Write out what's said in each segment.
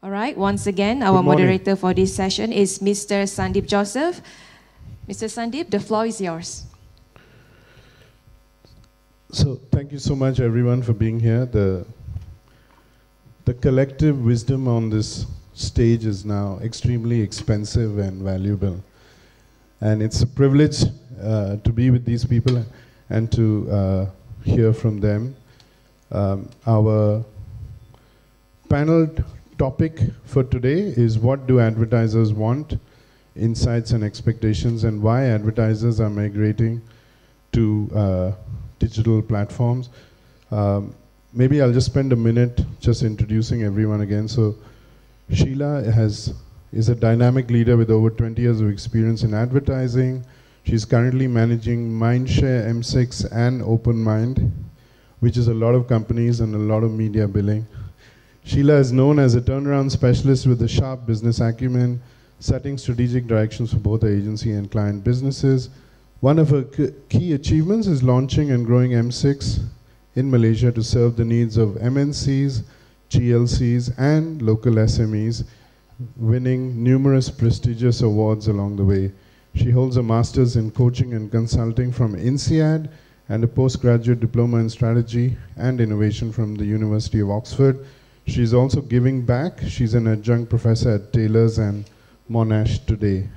All right, once again, our moderator for this session is Mr. Sandeep Joseph. Mr. Sandeep, the floor is yours. So thank you so much everyone for being here. The collective wisdom on this stage is now extremely expensive and valuable. And it's a privilege to be with these people and to hear from them. Our panel topic for today is what do advertisers want, insights and expectations, and why advertisers are migrating to digital platforms. Maybe I'll just spend a minute just introducing everyone again. So Sheila is a dynamic leader with over 20 years of experience in advertising. She's currently managing Mindshare, M6 and OpenMind, which is a lot of companies and a lot of media billing. Sheila is known as a turnaround specialist with a sharp business acumen, setting strategic directions for both her agency and client businesses. One of her key achievements is launching and growing M6 in Malaysia to serve the needs of MNCs, GLCs, and local SMEs, winning numerous prestigious awards along the way. She holds a master's in coaching and consulting from INSEAD and a postgraduate diploma in strategy and innovation from the University of Oxford. She's also giving back. She's an adjunct professor at Taylor's and Monash today.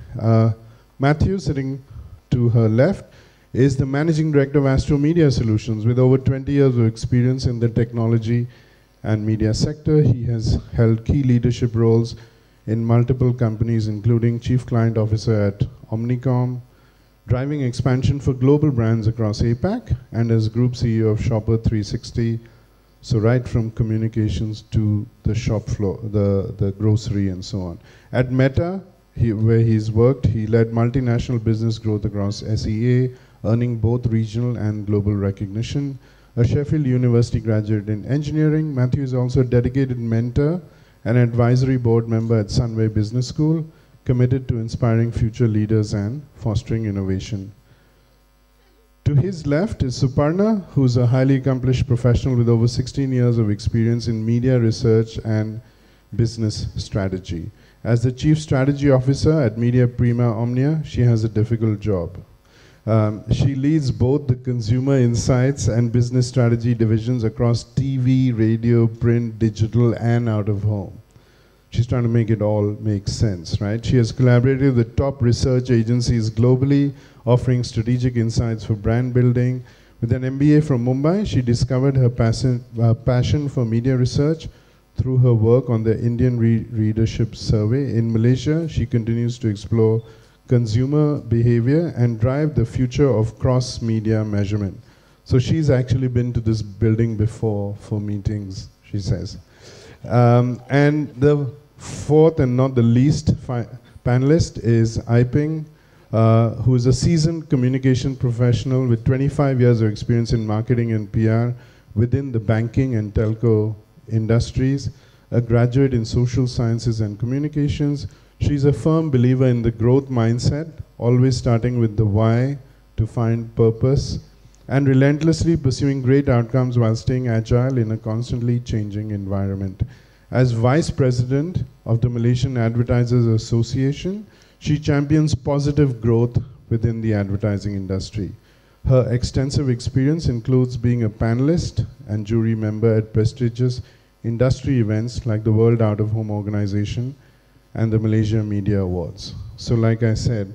Matthew, sitting to her left, is the Managing Director of Astro Media Solutions with over 20 years of experience in the technology and media sector. He has held key leadership roles in multiple companies, including Chief Client Officer at Omnicom, driving expansion for global brands across APAC, and as Group CEO of Shopper 360, so right from communications to the shop floor, the grocery and so on. At Meta, where he's worked, he led multinational business growth across SEA, earning both regional and global recognition. A Sheffield University graduate in engineering, Matthew is also a dedicated mentor and advisory board member at Sunway Business School, committed to inspiring future leaders and fostering innovation. To his left is Suparna, who's a highly accomplished professional with over 16 years of experience in media research and business strategy. As the Chief Strategy Officer at Media Prima Omnia, she has a difficult job. She leads both the consumer insights and business strategy divisions across TV, radio, print, digital, and out of home. She's trying to make it all make sense, right? She has collaborated with top research agencies globally, offering strategic insights for brand building. With an MBA from Mumbai, she discovered her passion for media research through her work on the Indian Readership Survey. In Malaysia, she continues to explore consumer behavior and drive the future of cross-media measurement. So she's actually been to this building before for meetings, she says. And the fourth and not the least panelist is Aiping, who is a seasoned communication professional with 25 years of experience in marketing and PR within the banking and telco industries, a graduate in social sciences and communications. She's a firm believer in the growth mindset, always starting with the why to find purpose, and relentlessly pursuing great outcomes while staying agile in a constantly changing environment. As Vice President of the Malaysian Advertisers Association, she champions positive growth within the advertising industry. Her extensive experience includes being a panelist and jury member at prestigious industry events like the World Out of Home Organization and the Malaysia Media Awards. So like I said,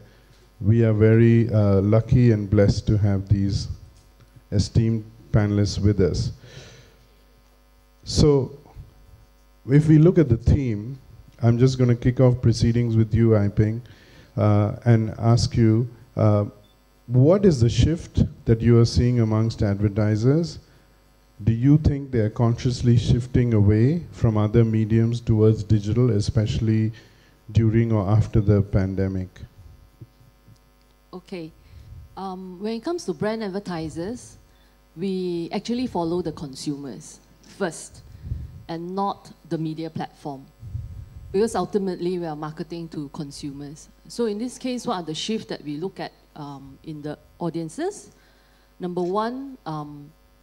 we are very lucky and blessed to have these esteemed panelists with us. So if we look at the theme, I'm just going to kick off proceedings with you, Aiping, and ask you, what is the shift that you are seeing amongst advertisers? Do you think they are consciously shifting away from other mediums towards digital, especially during or after the pandemic? Okay. When it comes to brand advertisers, we actually follow the consumers first and not the media platform, because ultimately we are marketing to consumers. So in this case, what are the shifts that we look at in the audiences? Number one,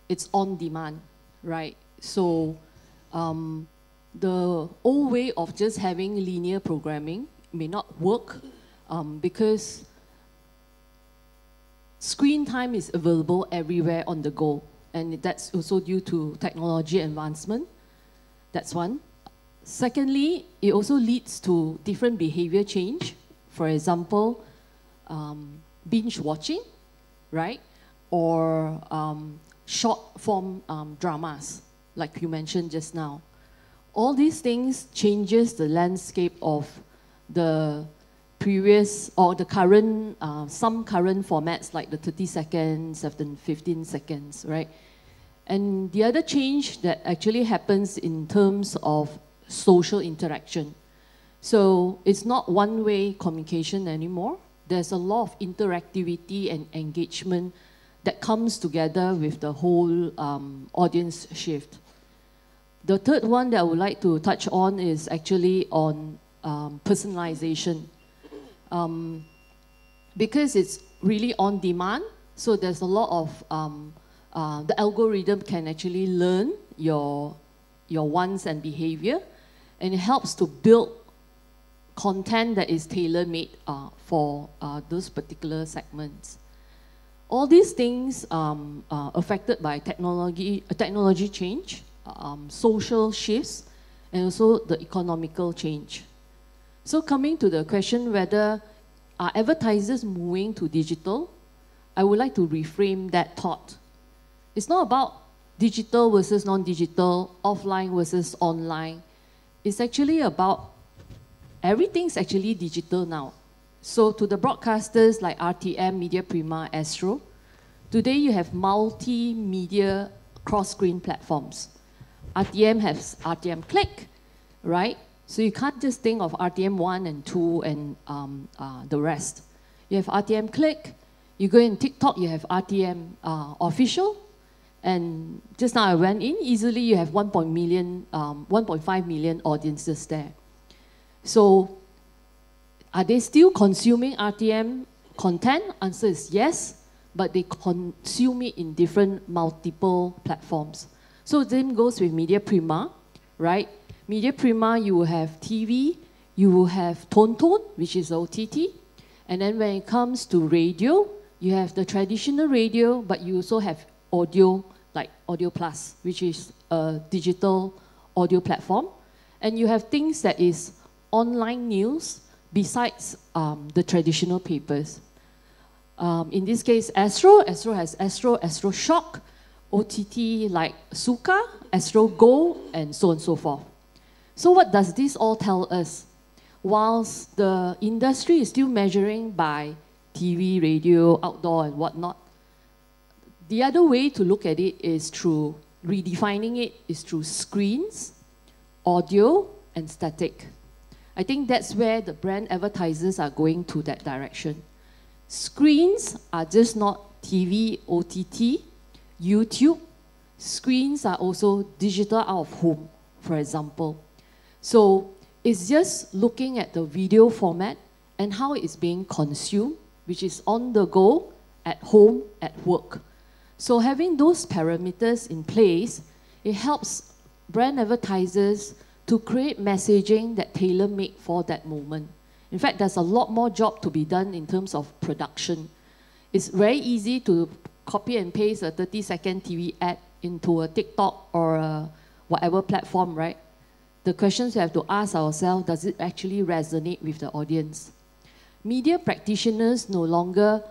it's on demand, right? So the old way of just having linear programming may not work because screen time is available everywhere on the go. And that's also due to technology advancement. That's one. Secondly, it also leads to different behavior change. For example, binge watching, right? Or short form dramas, like you mentioned just now. All these things changes the landscape of the previous or the current, some current formats like the 30 seconds, 15 seconds, right? And the other change that actually happens in terms of social interaction. So it's not one-way communication anymore. There's a lot of interactivity and engagement that comes together with the whole audience shift. The third one that I would like to touch on is actually on personalization. Because it's really on demand, so there's a lot of, the algorithm can actually learn your wants and behavior, and it helps to build content that is tailor-made for those particular segments. All these things are affected by technology change, social shifts, and also the economical change. So coming to the question whether are advertisers moving to digital, I would like to reframe that thought. It's not about digital versus non-digital, offline versus online. It's actually about everything's actually digital now. So to the broadcasters like RTM, Media Prima, Astro, today you have multimedia cross-screen platforms. RTM has RTM Click, right? So you can't just think of RTM 1 and 2 and the rest. You have RTM Click, you go in TikTok, you have RTM Official, and just now I went in, easily you have 1.5 million audiences there. So are they still consuming RTM content? Answer is yes, but they consume it in different multiple platforms. So the same goes with Media Prima, right? Media Prima, you will have TV, you will have Tonton, which is OTT, and then when it comes to radio, you have the traditional radio, but you also have audio, like Audio Plus, which is a digital audio platform, and you have things that is online news besides the traditional papers. In this case, Astro has Astro Shock, OTT like Suka, Astro Go, and so on and so forth. So what does this all tell us? Whilst the industry is still measuring by TV, radio, outdoor, and whatnot, the other way to look at it is through redefining it is through screens, audio, and static. I think that's where the brand advertisers are going to that direction. Screens are just not TV, OTT, YouTube. Screens are also digital out of home, for example. So it's just looking at the video format and how it's being consumed, which is on the go, at home, at work. So having those parameters in place, it helps brand advertisers to create messaging that tailor-made for that moment. In fact, there's a lot more job to be done in terms of production. It's very easy to copy and paste a 30-second TV ad into a TikTok or a whatever platform, right? The questions we have to ask ourselves, does it actually resonate with the audience? Media practitioners no longer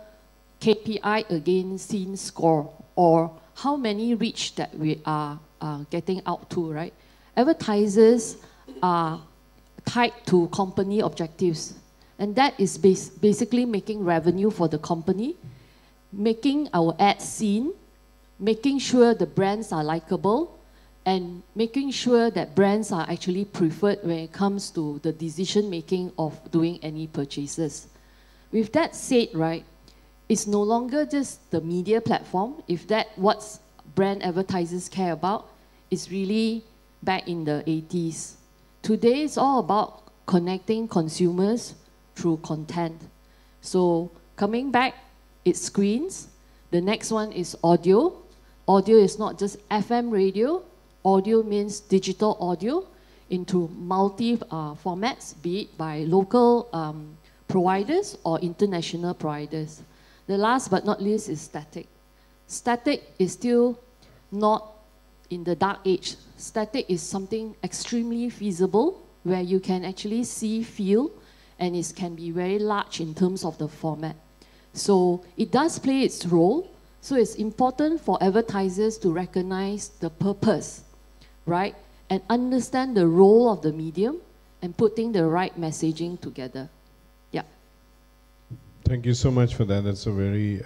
KPI against scene score or how many reach that we are getting out to, right? Advertisers are tied to company objectives, and that is basically making revenue for the company, making our ads seen, making sure the brands are likable, and making sure that brands are actually preferred when it comes to the decision making of doing any purchases. With that said, right, it's no longer just the media platform. If that's what brand advertisers care about, it's really back in the 80s. Today, it's all about connecting consumers through content. So coming back, it's screens. The next one is audio. Audio is not just FM radio. Audio means digital audio. into multi formats, be it by local providers or international providers. The last but not least is static. Static is still not in the dark age. Static is something extremely feasible where you can actually see, feel, and it can be very large in terms of the format. So it does play its role. So it's important for advertisers to recognize the purpose, right? And understand the role of the medium and putting the right messaging together. Yeah. Thank you so much for that. That's a very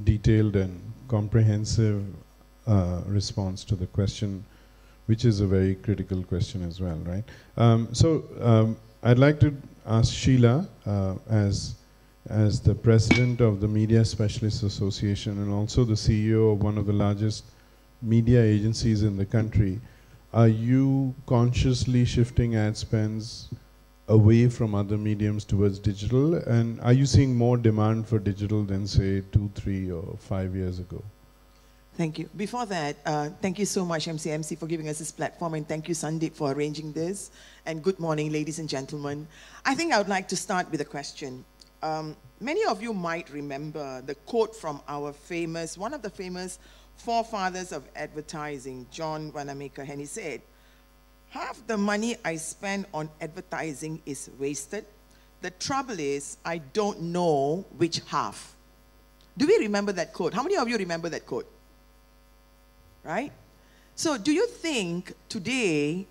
detailed and comprehensive response to the question, which is a very critical question as well, right? I'd like to ask Sheila, as the president of the Media Specialists Association and also the CEO of one of the largest media agencies in the country, are you consciously shifting ad spends away from other mediums towards digital? And are you seeing more demand for digital than, say, 2, 3, or 5 years ago? Thank you. Before that, thank you so much, MCMC, for giving us this platform, and thank you, Sandeep, for arranging this. And good morning, ladies and gentlemen. I think I would like to start with a question. Many of you might remember the quote from one of the famous forefathers of advertising, John Wanamaker, and he said, "Half the money I spend on advertising is wasted. The trouble is, I don't know which half." Do we remember that quote? How many of you remember that quote? Right? So do you think today,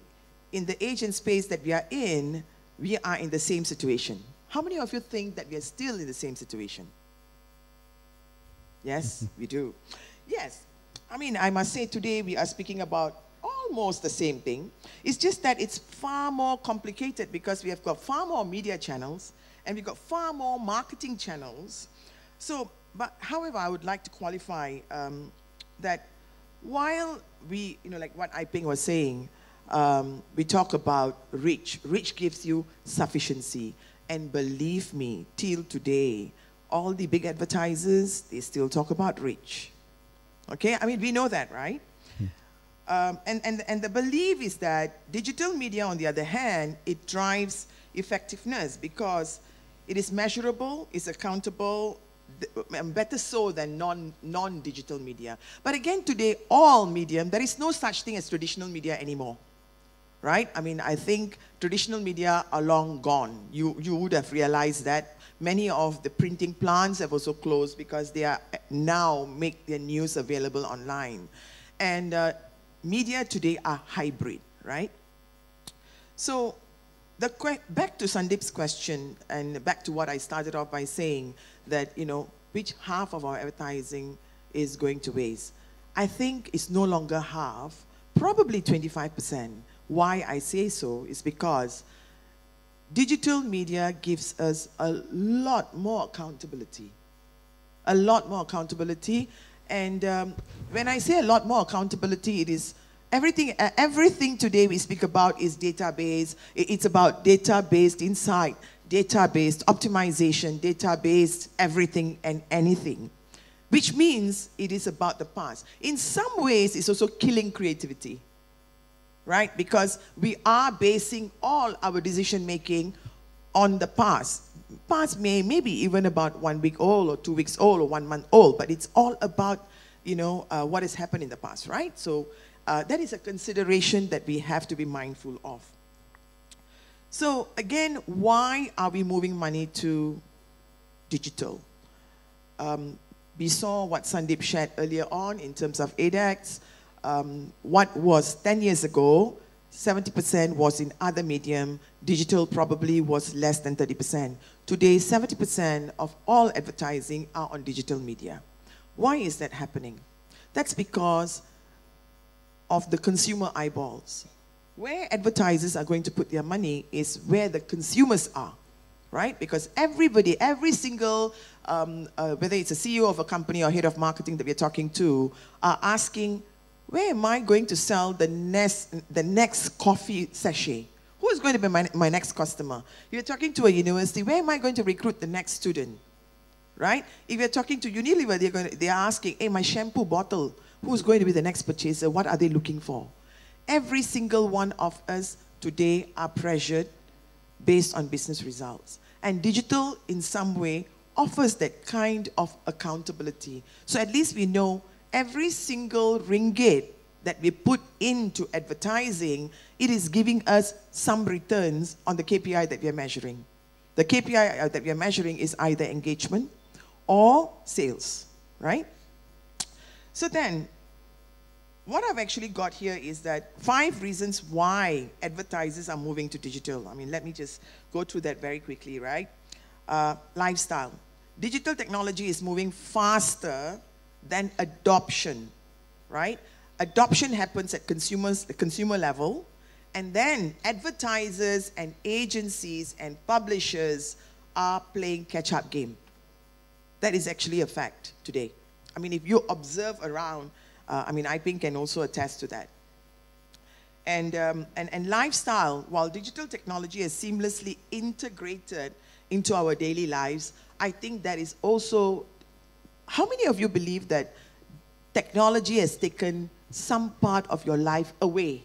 in the age and space that we are in the same situation? How many of you think that we are still in the same situation? Yes, we do. Yes. I mean, I must say today we are speaking about almost the same thing. It's just that it's far more complicated because we have got far more media channels and we've got far more marketing channels. So, but however, I would like to qualify that while we, like what Iping was saying, we talk about reach. Reach gives you sufficiency. And believe me, till today, all the big advertisers, they still talk about reach. Okay? I mean, we know that, right? And the belief is that digital media, on the other hand, it drives effectiveness because it is measurable, it's accountable, better so than non-digital media. But again, today, all medium, there is no such thing as traditional media anymore. Right? I mean, I think traditional media are long gone. You would have realized that many of the printing plants have also closed because they are now make their news available online. And media today are hybrid, right? So back to Sandeep's question and back to what I started off by saying that, which half of our advertising is going to waste. I think it's no longer half, probably 25%. Why I say so is because digital media gives us a lot more accountability. A lot more accountability. And when I say a lot more accountability, it is everything today we speak about is database. It's about data-based insight, data-based optimization, data-based everything and anything. Which means it is about the past. In some ways, it's also killing creativity. Right? Because we are basing all our decision-making on the past. Past maybe even about 1 week old or 2 weeks old or 1 month old, but it's all about, what has happened in the past, right? So that is a consideration that we have to be mindful of. So again, why are we moving money to digital? We saw what Sandeep shared earlier on in terms of ADAX. What was 10 years ago, 70% was in other medium. Digital probably was less than 30%. Today, 70% of all advertising are on digital media. Why is that happening? That's because of the consumer eyeballs. Where advertisers are going to put their money is where the consumers are, right? Because everybody, every single, whether it's a CEO of a company or head of marketing that we're talking to, are asking, where am I going to sell the next coffee sachet? Who is going to be my next customer? You're talking to a university, where am I going to recruit the next student? Right? If you're talking to Unilever, they're asking, hey, my shampoo bottle, who's going to be the next purchaser? What are they looking for? Every single one of us today are pressured based on business results. And digital, in some way, offers that kind of accountability. So at least we know every single ringgit that we put into advertising, it is giving us some returns on the KPI that we are measuring. The KPI that we are measuring is either engagement or sales, right? So then, what I've actually got here is that 5 reasons why advertisers are moving to digital. I mean, let me just go through that very quickly, right? Lifestyle. Digital technology is moving faster than adoption, right? Adoption happens at the consumer level, and then advertisers and agencies and publishers are playing catch-up game. That is actually a fact today. I mean, if you observe around, I mean, Iping can also attest to that. And lifestyle, while digital technology is seamlessly integrated into our daily lives, I think that is also, how many of you believe that technology has taken some part of your life away?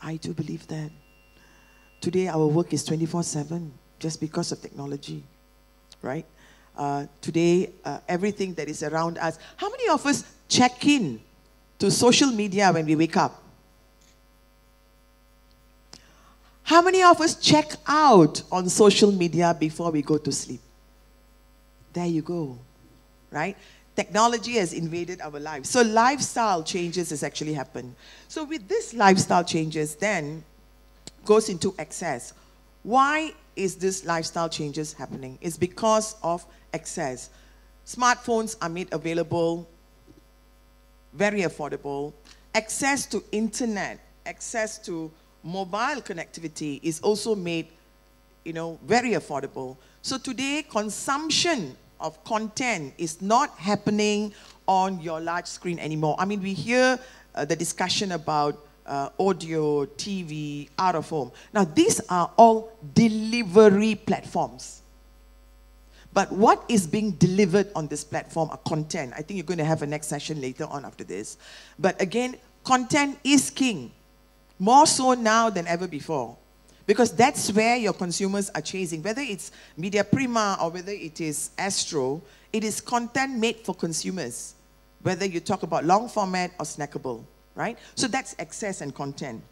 I do believe that. Today, our work is 24/7 just because of technology, right? Today, everything that is around us. How many of us check in to social media when we wake up? How many of us check out on social media before we go to sleep? There you go, right? Technology has invaded our lives. So lifestyle changes has actually happened. So with this lifestyle changes, then goes into access. Why is this lifestyle changes happening? It's because of access. Smartphones are made available, very affordable. Access to internet, access to mobile connectivity is also made, very affordable. So today, consumption of content is not happening on your large screen anymore. I mean, we hear the discussion about audio, TV, out of home. Now, these are all delivery platforms. But what is being delivered on this platform are content. I think you're going to have a next session later on after this. But again, content is king. More so now than ever before. Because that's where your consumers are chasing. Whether it's Media Prima or whether it is Astro, it is content made for consumers. Whether you talk about long format or snackable, right? So that's access and content.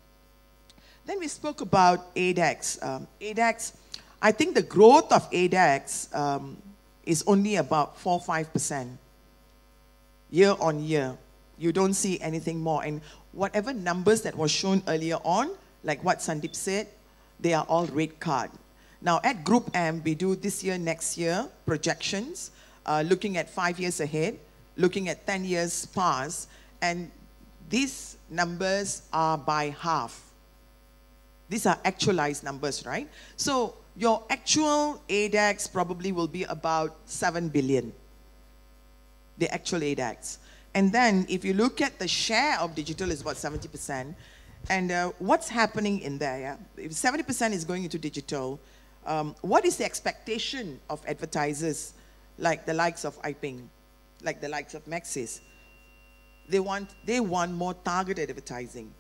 Then we spoke about ADAX. ADAX, I think the growth of ADAX is only about 4-5% year on year. You don't see anything more. And whatever numbers that was shown earlier on, like what Sandeep said, they are all rate card. Now at Group M, we do this year, next year, projections, looking at 5 years ahead, looking at 10 years past, and these numbers are by half. These are actualized numbers, right? So your actual ADAX probably will be about 7 billion, the actual ADAX. And then if you look at the share of digital is about 70%. And what's happening in there? Yeah? If 70% is going into digital, what is the expectation of advertisers like the likes of Iping, like the likes of Maxis? They want more targeted advertising.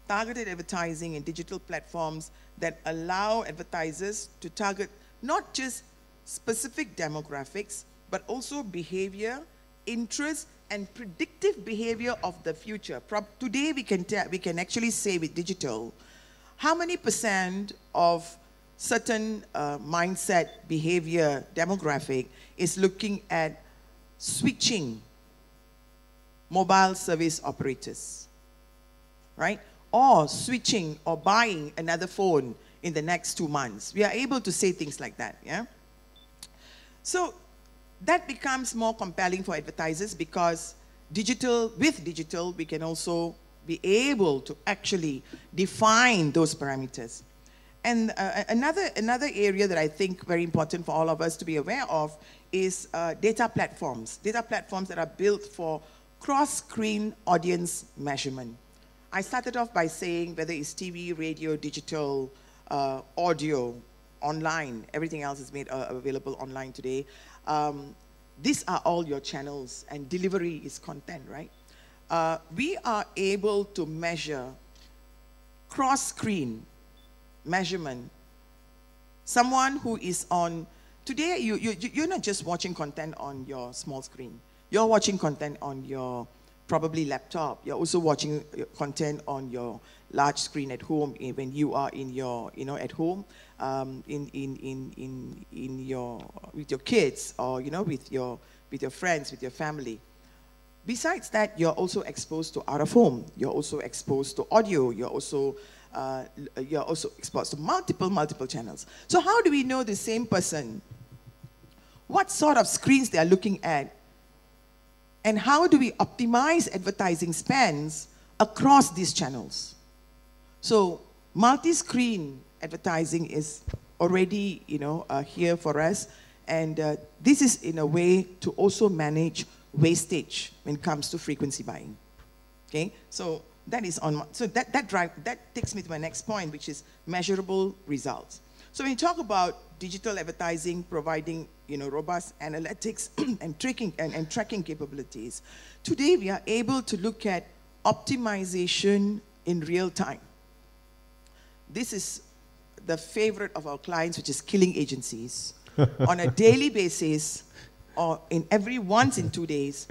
Targeted advertising in digital platforms that allow advertisers to target not just specific demographics, but also behavior, interest, and predictive behavior of the future. Today we can actually say with digital, how many % of certain mindset, behavior, demographic is looking at switching mobile service operators, right? Or switching or buying another phone in the next 2 months. We are able to say things like that, yeah? So that becomes more compelling for advertisers because with digital, we can also be able to actually define those parameters. And another area that I think very important for all of us to be aware of is data platforms. Data platforms that are built for cross-screen audience measurement. I started off by saying whether it's TV, radio, digital, audio, online, everything else is made available online today. These are all your channels, and delivery is content, right? We are able to measure cross-screen measurement. Someone who is on, today you're not just watching content on your small screen. You're watching content on your probably laptop. You're also watching content on your large screen at home when you are in your, at home, with your kids, or with your friends, with your family. Besides that, you're also exposed to out of home. You're also exposed to audio. You're also exposed to multiple channels. So how do we know the same person, what sort of screens they are looking at, and how do we optimize advertising spends across these channels? So multi-screen advertising is already, here for us, and this is in a way to also manage wastage when it comes to frequency buying. Okay, so that is that takes me to my next point, which is measurable results. So when you talk about digital advertising providing, robust analytics and tracking capabilities, today we are able to look at optimization in real time. This is the favorite of our clients, which is killing agencies. On a daily basis, or in every once in 2 days,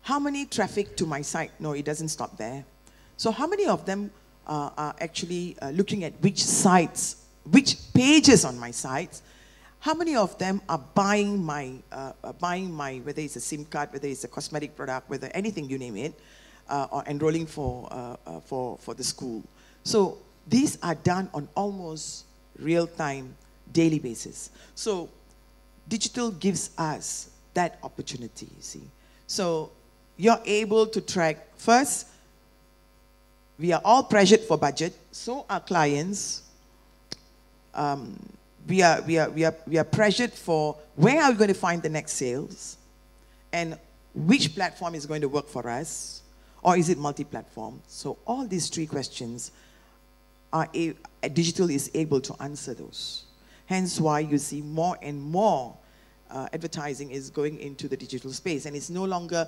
how many traffic to my site? No, it doesn't stop there. So how many of them are actually looking at which sites, which pages on my sites? How many of them are buying my, whether it's a SIM card, whether it's a cosmetic product, whether anything, you name it, or enrolling for the school? So these are done on almost real-time, daily basis. So digital gives us that opportunity, you see. So you're able to track, first, we are all pressured for budget, so are clients. We are pressured for where are we going to find the next sales, and which platform is going to work for us, or is it multi-platform? So all these three questions are digital is able to answer those. Hence why you see more and more advertising is going into the digital space, and it's no longer,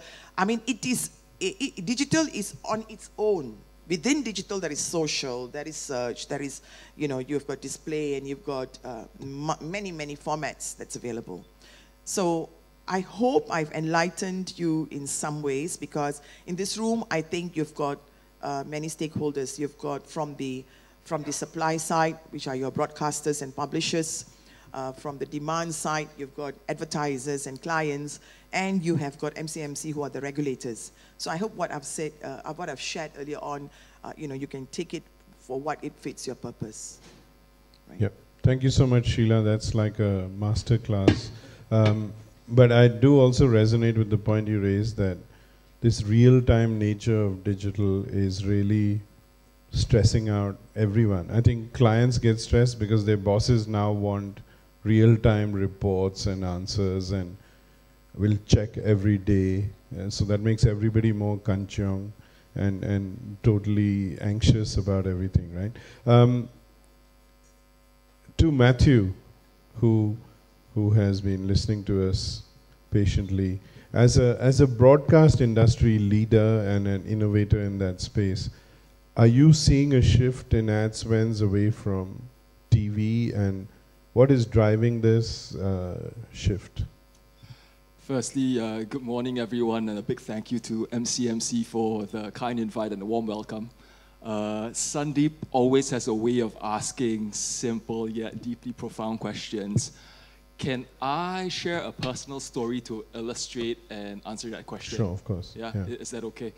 digital is on its own. Within digital, there is social, there is search, there is, you've got display, and you've got many formats that's available. So I hope I've enlightened you in some ways, because in this room, I think you've got many stakeholders. You've got from the supply side, which are your broadcasters and publishers. From the demand side, you've got advertisers and clients, and you have got MCMC, who are the regulators. So I hope what I've said, what I've shared earlier on, you can take it for what it fits your purpose. Right? Yep. Thank you so much, Sheila. That's like a master class. But I do also resonate with the point you raised, that this real-time nature of digital is really stressing out everyone. I think clients get stressed because their bosses now want real-time reports and answers, and will check every day. So that makes everybody more kancheong and totally anxious about everything, right? To Matthew, who has been listening to us patiently, as a broadcast industry leader and an innovator in that space, are you seeing a shift in ad spends away from TV, and what is driving this shift? Firstly, good morning, everyone, and a big thank you to MCMC for the kind invite and the warm welcome. Sandeep always has a way of asking simple yet deeply profound questions. Can I share a personal story to illustrate and answer that question? Sure, of course. Yeah. Is that okay?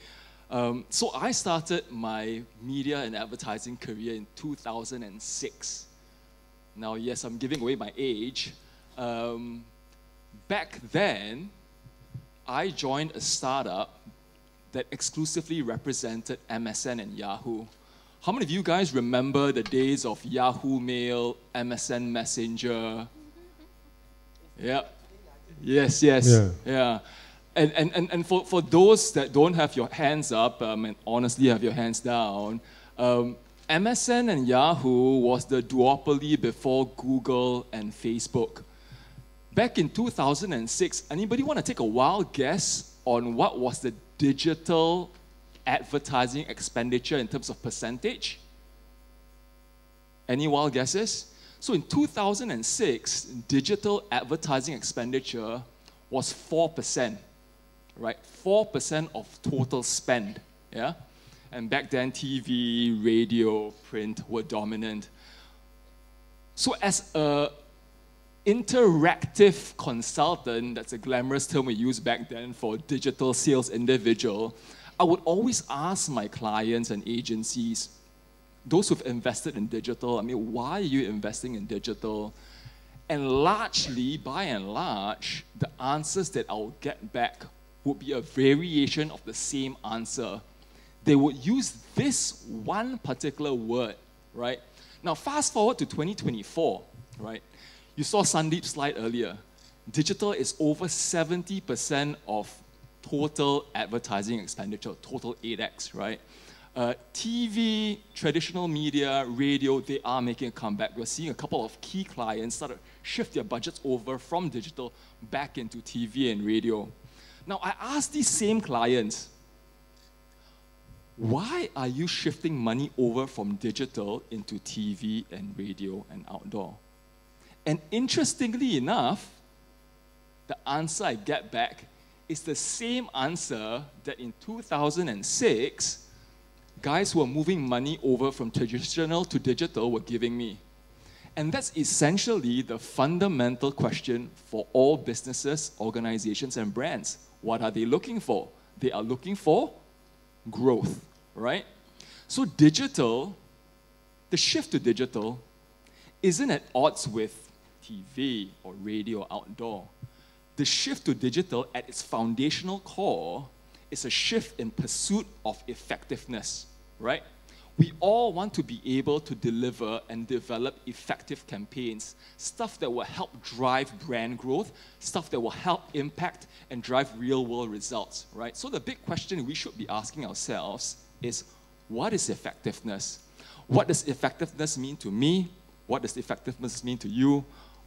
So I started my media and advertising career in 2006. Now, yes, I'm giving away my age. Back then, I joined a startup that exclusively represented MSN and Yahoo. How many of you guys remember the days of Yahoo Mail, MSN Messenger? Yeah. Yes. Yeah. And for those that don't have your hands up, and honestly have your hands down, MSN and Yahoo was the duopoly before Google and Facebook. Back in 2006, anybody want to take a wild guess on what was the digital advertising expenditure in terms of percentage? Any wild guesses? So in 2006, digital advertising expenditure was 4%, right? 4% of total spend, yeah? And back then, TV, radio, print were dominant. So as a interactive consultant, that's a glamorous term we used back then for digital sales individual, I would always ask my clients and agencies, those who've invested in digital, I mean, why are you investing in digital? And largely, by and large, the answers that I'll get back would be a variation of the same answer. They would use this one particular word, right? Now, fast forward to 2024, right? You saw Sandeep's slide earlier. Digital is over 70% of total advertising expenditure, total 8x, right? TV, traditional media, radio, they are making a comeback. We're seeing a couple of key clients start to shift their budgets over from digital back into TV and radio. Now, I asked these same clients, why are you shifting money over from digital into TV and radio and outdoor? And interestingly enough, the answer I get back is the same answer that in 2006, guys who are moving money over from traditional to digital were giving me. And that's essentially the fundamental question for all businesses, organizations, and brands. What are they looking for? They are looking for growth, right? So digital, the shift to digital, isn't at odds with TV or radio outdoor. The shift to digital at its foundational core is a shift in pursuit of effectiveness, right? We all want to be able to deliver and develop effective campaigns, stuff that will help drive brand growth, stuff that will help impact and drive real-world results, right? So the big question we should be asking ourselves is, what is effectiveness? What does effectiveness mean to me? What does effectiveness mean to you?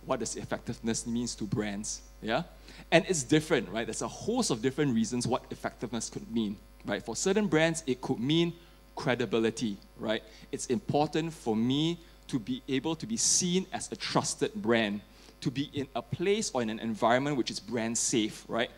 What does effectiveness mean to brands? Yeah? And it's different, right? There's a host of different reasons what effectiveness could mean, right? For certain brands, it could mean credibility, right? It's important for me to be able to be seen as a trusted brand, to be in a place or in an environment which is brand safe, right?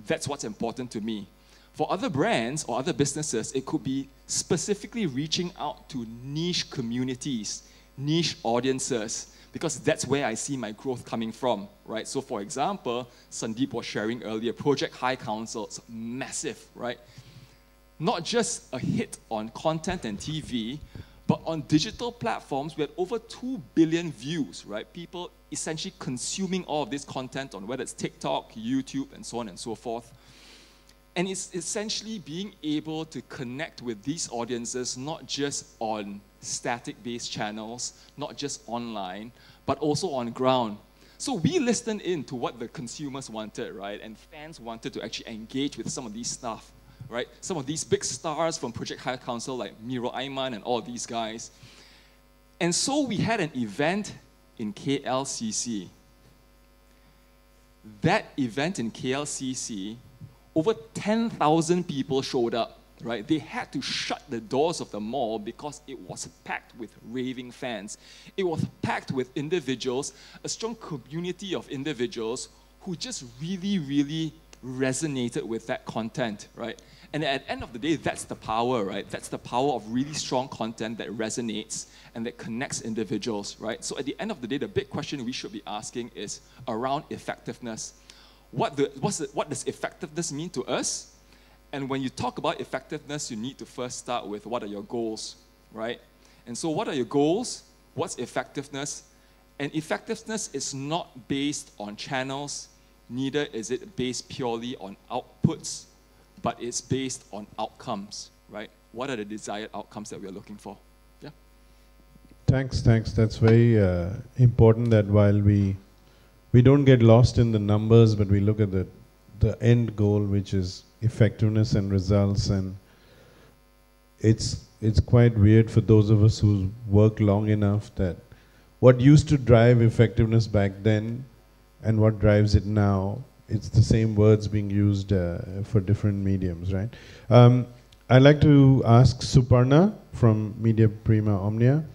That's what's important to me. For other brands or other businesses, it could be specifically reaching out to niche communities, niche audiences, because that's where I see my growth coming from, right? So for example, Sandeep was sharing earlier, Project High Council, it's massive, right? Not just a hit on content and TV, but on digital platforms, we had over 2 billion views, right? People essentially consuming all of this content on whether it's TikTok, YouTube, and so on and so forth. And it's essentially being able to connect with these audiences, not just on static-based channels, not just online, but also on ground. So we listened in to what the consumers wanted, right? And fans wanted to actually engage with some of these stuff, right? Some of these big stars from Project High Council, like Miro Aiman and all these guys. And so we had an event in KLCC. That event in KLCC, over 10,000 people showed up, right? They had to shut the doors of the mall because it was packed with raving fans. It was packed with individuals, a strong community of individuals who just really, really resonated with that content, right? And at the end of the day, that's the power, right? That's the power of really strong content that resonates and that connects individuals, right? So at the end of the day, the big question we should be asking is around effectiveness. What does effectiveness mean to us? And when you talk about effectiveness, you need to first start with what are your goals, right? And so what are your goals? What's effectiveness? And effectiveness is not based on channels, neither is it based purely on outputs, but it's based on outcomes, right? What are the desired outcomes that we are looking for? Yeah. Thanks. That's very important that while we don't get lost in the numbers, but we look at the end goal, which is effectiveness and results. And it's quite weird for those of us who work long enough that what used to drive effectiveness back then and what drives it now, it's the same words being used for different mediums, right? I'd like to ask Suparna from Media Prima Omnia.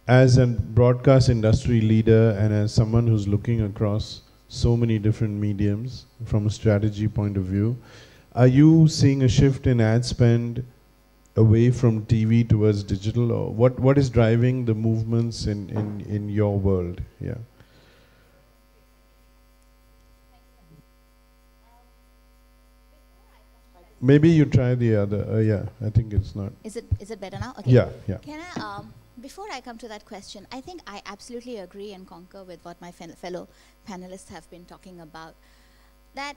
as a broadcast industry leader and as someone who's looking across so many different mediums from a strategy point of view, are you seeing a shift in ad spend away from TV towards digital, or what is driving the movements in your world? Yeah. Maybe you try the other. Yeah, I think it's not. Is it better now? Okay. Yeah, yeah. Can I, before I come to that question, I think I absolutely agree and concur with what my fellow panelists have been talking about. That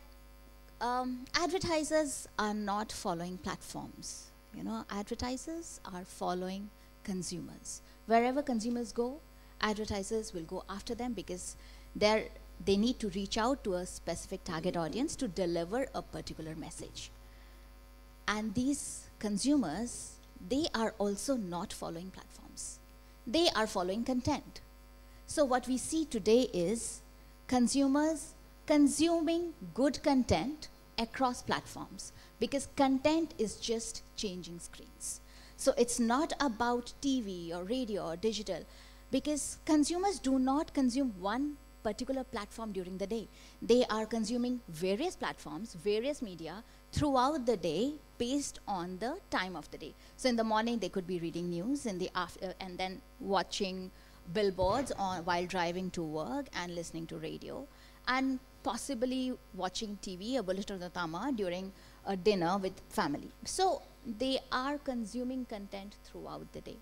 advertisers are not following platforms. You know, advertisers are following consumers. Wherever consumers go, advertisers will go after them because they need to reach out to a specific target audience to deliver a particular message. And these consumers, they are also not following platforms. They are following content. So what we see today is consumers consuming good content across platforms, because content is just changing screens. So it's not about TV or radio or digital, because consumers do not consume one particular platform during the day. They are consuming various platforms, various media throughout the day based on the time of the day. So in the morning they could be reading news, in the and then watching billboards while driving to work and listening to radio, and possibly watching TV, a bulletin of the Tama, during a dinner with family. So they are consuming content throughout the day.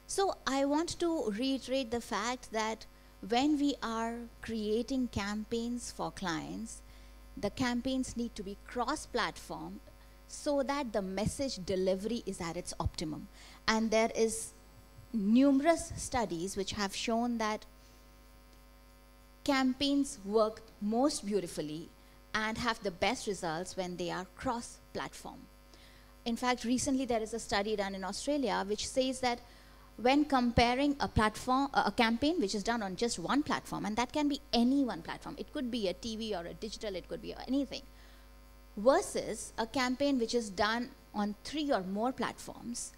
So I want to reiterate the fact that when we are creating campaigns for clients, the campaigns need to be cross-platform so that the message delivery is at its optimum. And there is numerous studies which have shown that campaigns work most beautifully and have the best results when they are cross-platform. In fact, recently there is a study done in Australia which says that when comparing a platform, a campaign which is done on just one platform, and that can be any one platform, it could be a TV or a digital, it could be anything, versus a campaign which is done on 3 or more platforms,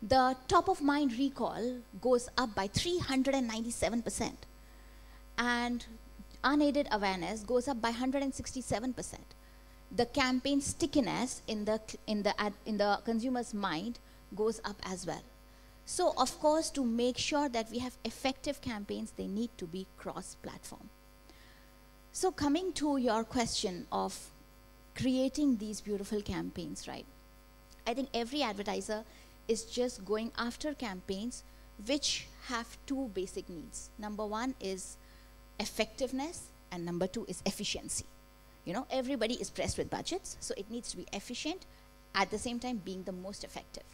the top of mind recall goes up by 397%. And unaided awareness goes up by 167%. The campaign stickiness in the consumer's mind goes up as well. So of course, to make sure that we have effective campaigns, they need to be cross-platform. So coming to your question of creating these beautiful campaigns, right? I think every advertiser is just going after campaigns which have 2 basic needs. Number 1 is effectiveness, and number 2 is efficiency. You know, everybody is pressed with budgets, so it needs to be efficient, at the same time being the most effective.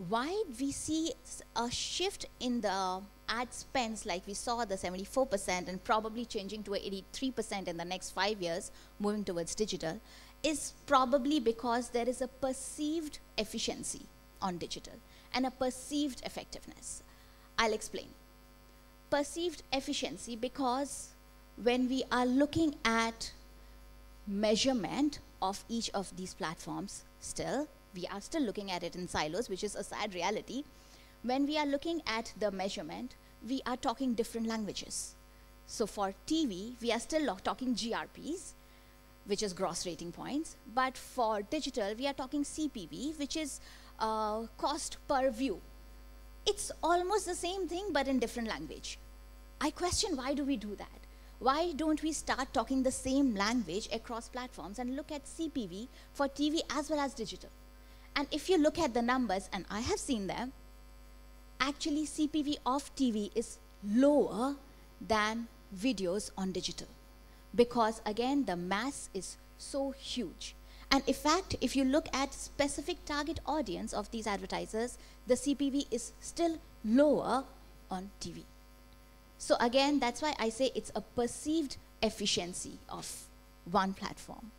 Why we see a shift in the ad spends, like we saw the 74% and probably changing to 83% in the next 5 years, moving towards digital, is probably because there is a perceived efficiency on digital and a perceived effectiveness. I'll explain. Perceived efficiency, because when we are looking at measurement of each of these platforms, we are still looking at it in silos, which is a sad reality. When we are looking at the measurement, we are talking different languages. So for TV, we are still talking GRPs, which is gross rating points. But for digital, we are talking CPV, which is cost per view. It's almost the same thing, but in different language. I question, why do we do that? Why don't we start talking the same language across platforms and look at CPV for TV as well as digital? And if you look at the numbers, and I have seen them, actually CPV of TV is lower than videos on digital. Because again, the mass is so huge. And in fact, if you look at specific target audience of these advertisers, the CPV is still lower on TV. So again, that's why I say it's a perceived efficiency of one platform.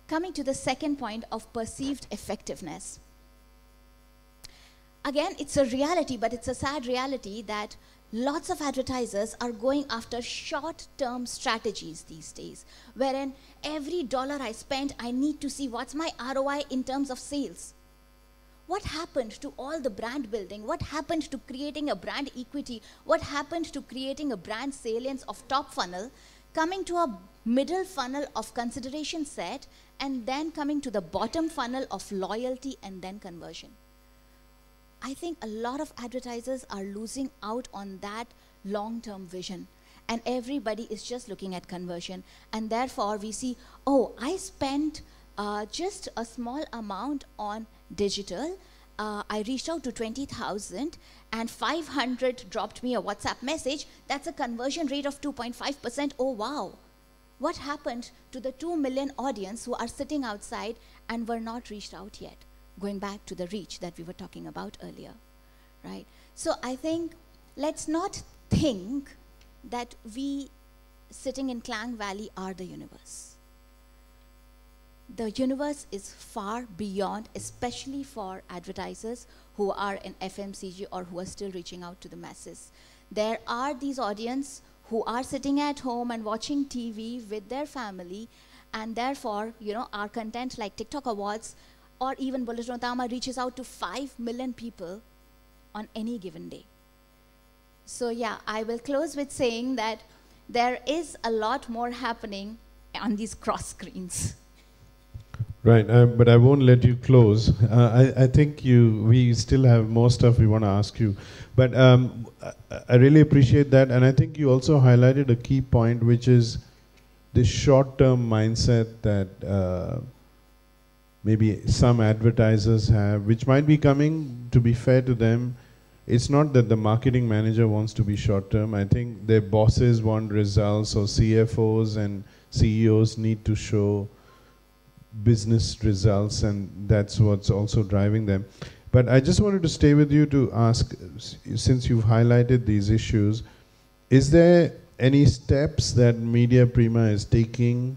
Coming to the second point of perceived effectiveness. Again, it's a reality, but it's a sad reality that lots of advertisers are going after short-term strategies these days, wherein every dollar I spend, I need to see what's my ROI in terms of sales. What happened to all the brand building? What happened to creating a brand equity? What happened to creating a brand salience of top funnel, coming to a middle funnel of consideration set, and then coming to the bottom funnel of loyalty and then conversion? I think a lot of advertisers are losing out on that long-term vision, and everybody is just looking at conversion. And therefore we see, oh, I spent just a small amount on digital. I reached out to 20,000 and 500 dropped me a WhatsApp message. That's a conversion rate of 2.5%. Oh, wow. What happened to the 2 million audience who are sitting outside and were not reached out yet? Going back to the reach that we were talking about earlier, right? So I think let's not think that we sitting in Klang Valley are the universe. The universe is far beyond, especially for advertisers who are in FMCG or who are still reaching out to the masses. There are these audience who are sitting at home and watching TV with their family, and therefore, you know, our content like TikTok Awards or even Bulletin Utama reaches out to 5 million people on any given day. So yeah, I will close with saying that there is a lot more happening on these cross screens. Right, but I won't let you close. I think we still have more stuff we want to ask you. But I really appreciate that. And I think you also highlighted a key point, which is this short-term mindset that maybe some advertisers have, which might be coming, to be fair to them. It's not that the marketing manager wants to be short-term. I think their bosses want results, or CFOs and CEOs need to show business results, and that's what's also driving them. But I just wanted to stay with you to ask, since you've highlighted these issues, is there any steps that Media Prima is taking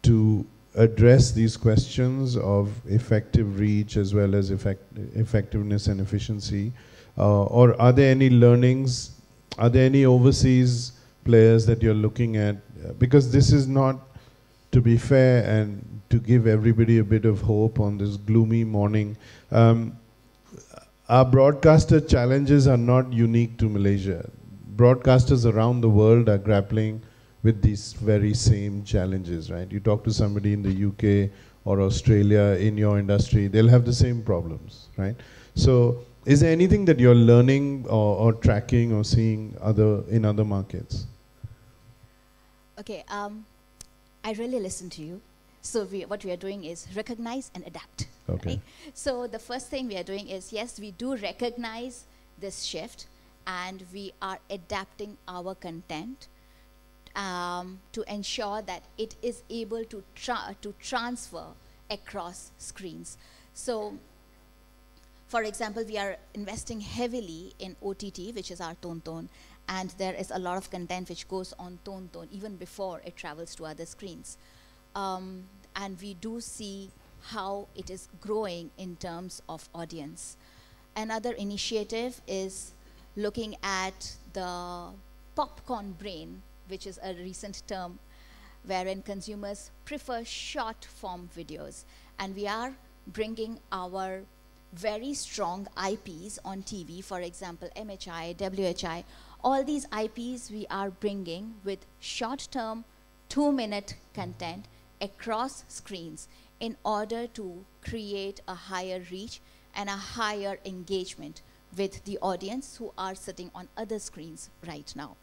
to address these questions of effective reach as well as effectiveness and efficiency? Or are there any learnings? Are there any overseas players that you're looking at? Because this is not, to be fair and to give everybody a bit of hope on this gloomy morning, our broadcaster challenges are not unique to Malaysia. Broadcasters around the world are grappling with these very same challenges, right? You talk to somebody in the UK or Australia in your industry, they'll have the same problems, right? So is there anything that you're learning or tracking or seeing in other markets? Okay, I really listen to you. So what we are doing is recognize and adapt. Okay. Right? So the first thing we are doing is, yes, we do recognize this shift, and we are adapting our content to ensure that it is able to transfer across screens. So, for example, we are investing heavily in OTT, which is our Tonton, and there is a lot of content which goes on Tonton even before it travels to other screens. And we do see how it is growing in terms of audience. Another initiative is looking at the popcorn brain, which is a recent term wherein consumers prefer short form videos. And we are bringing our very strong IPs on TV, for example, MHI, WHI, all these IPs we are bringing with short-term 2-minute content across screens in order to create a higher reach and a higher engagement with the audience who are sitting on other screens right now.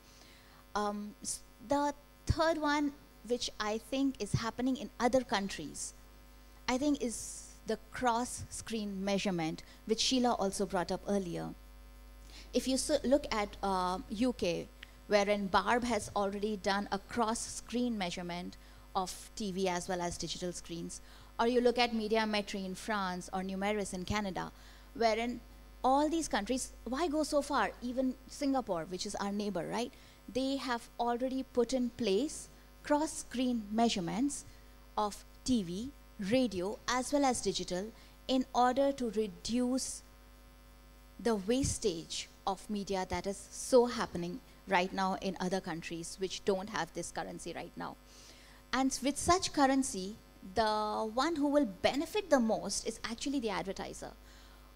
The third one, which I think is happening in other countries, I think is the cross-screen measurement, which Sheila also brought up earlier. If you look at UK, wherein Barb has already done a cross-screen measurement of TV as well as digital screens, or you look at Mediametry in France or Numeris in Canada, wherein all these countries, why go so far? Even Singapore, which is our neighbor, right? They have already put in place cross-screen measurements of TV, radio, as well as digital in order to reduce the wastage of media that is so happening right now in other countries which don't have this currency right now. And with such currency, the one who will benefit the most is actually the advertiser,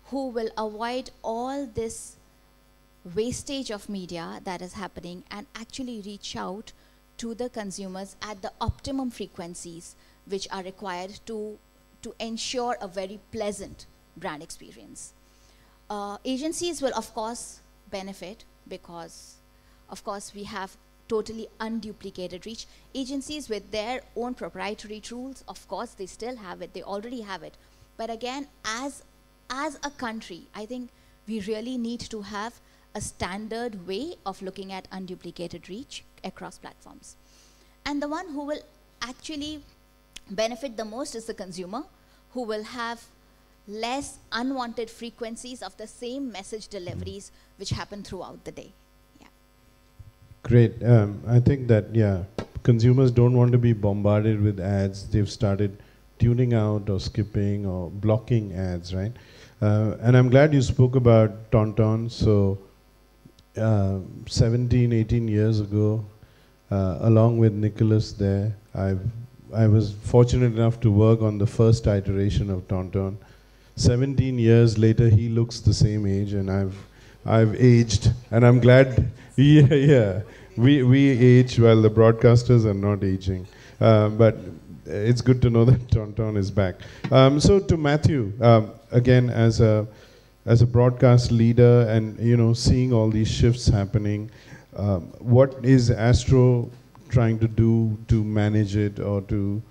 who will avoid all this wastage of media that is happening and actually reach out to the consumers at the optimum frequencies which are required to ensure a very pleasant brand experience. Agencies will of course benefit because of course we have totally unduplicated reach. Agencies with their own proprietary tools, of course they still have it, they already have it. But again, as a country, I think we really need to have a standard way of looking at unduplicated reach across platforms. And the one who will actually benefit the most is the consumer, who will have less unwanted frequencies of the same message deliveries which happen throughout the day. Yeah. Great. I think that, yeah, consumers don't want to be bombarded with ads. They've started tuning out or skipping or blocking ads, right? And I'm glad you spoke about Tauntaun. So 17, 18 years ago, along with Nicholas there, I was fortunate enough to work on the first iteration of Tauntaun. 17 years later, he looks the same age, and I've aged, and I'm glad. Yeah. We age while the broadcasters are not aging, but it's good to know that Tauntaun is back. So to Matthew, again as a broadcast leader, and seeing all these shifts happening, what is Astro trying to do to manage it or to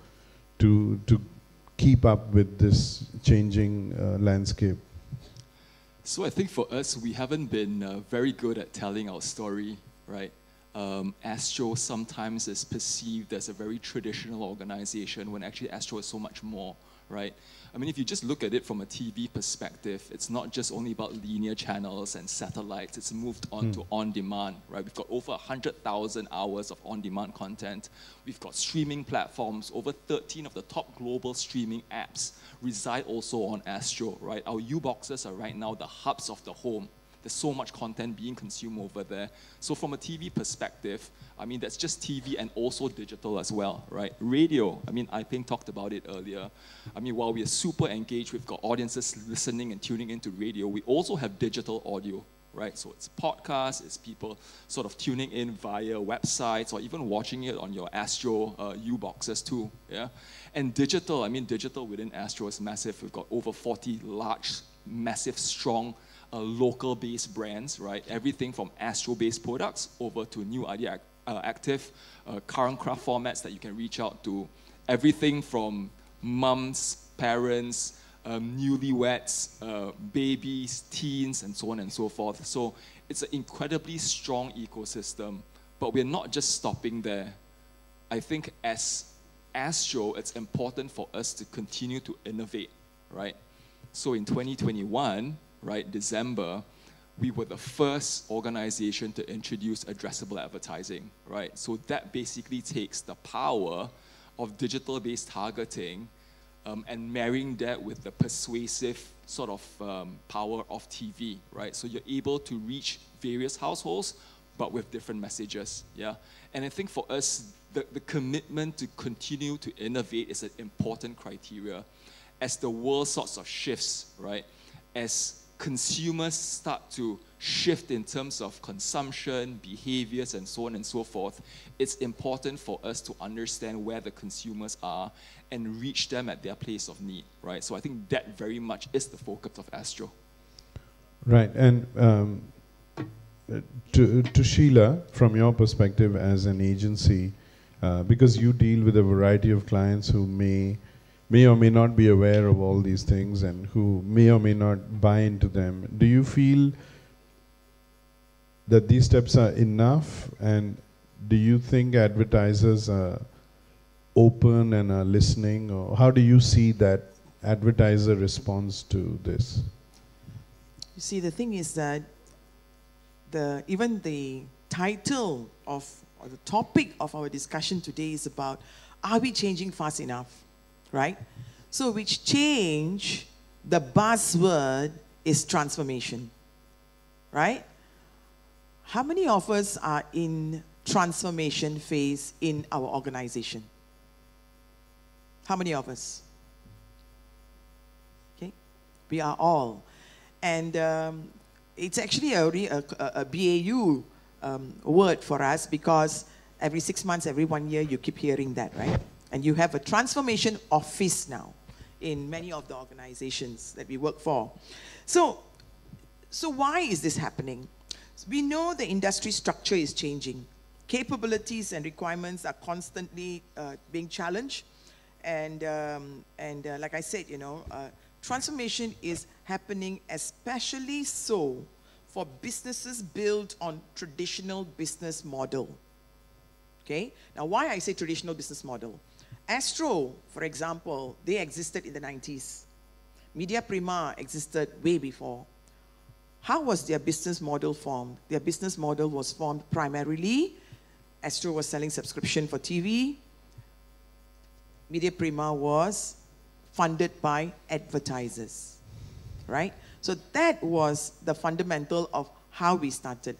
keep up with this changing landscape? So I think for us, we haven't been very good at telling our story, right? Astro sometimes is perceived as a very traditional organization when actually Astro is so much more, right? I mean, if you just look at it from a TV perspective, it's not just only about linear channels and satellites, it's moved on to on-demand, right? We've got over 100,000 hours of on-demand content. We've got streaming platforms. Over 13 of the top global streaming apps reside also on Astro, right? Our U-boxes are right now the hubs of the home. There's so much content being consumed over there. So from a TV perspective, I mean, that's just TV and also digital as well, right? Radio, I mean, Ping talked about it earlier. I mean, while we are super engaged, we've got audiences listening and tuning into radio, we also have digital audio, right? So it's podcasts, it's people sort of tuning in via websites or even watching it on your Astro U-boxes too, yeah? And digital, I mean, digital within Astro is massive. We've got over 40 large, massive, strong, local-based brands, right? Everything from Astro-based products over to new idea active, current craft formats that you can reach out to. Everything from mums, parents, newlyweds, babies, teens, and so on and so forth. So it's an incredibly strong ecosystem, but we're not just stopping there. I think as Astro, it's important for us to continue to innovate, right? So in 2021, right, December, we were the first organization to introduce addressable advertising, right? So that basically takes the power of digital-based targeting and marrying that with the persuasive sort of power of TV, right? So you're able to reach various households, but with different messages, yeah? And I think for us, the commitment to continue to innovate is an important criteria. As the world sorts of shifts, right? As consumers start to shift in terms of consumption, behaviors, and so on and so forth, it's important for us to understand where the consumers are and reach them at their place of need, right? So I think that very much is the focus of Astro. Right, and to Sheila, from your perspective as an agency, because you deal with a variety of clients who may or may not be aware of all these things and who may or may not buy into them. Do you feel that these steps are enough, and do you think advertisers are open and are listening, or how do you see that advertiser response to this? You see, the thing is that even the title of, or the topic of our discussion today is about, are we changing fast enough? Right? So which change, the buzzword is transformation. Right? How many of us are in transformation phase in our organization? How many of us? Okay? We are all. And it's actually a BAU word for us, because every 6 months, every 1 year, you keep hearing that, right? And you have a transformation office now in many of the organizations that we work for. So why is this happening? We know the industry structure is changing. Capabilities and requirements are constantly being challenged. And like I said, transformation is happening especially so for businesses built on traditional business model. Okay? Now, why I say traditional business model? Astro, for example, they existed in the 90s. Media Prima existed way before. How was their business model formed? Their business model was formed primarily, Astro was selling subscription for TV. Media Prima was funded by advertisers, right? So that was the fundamental of how we started.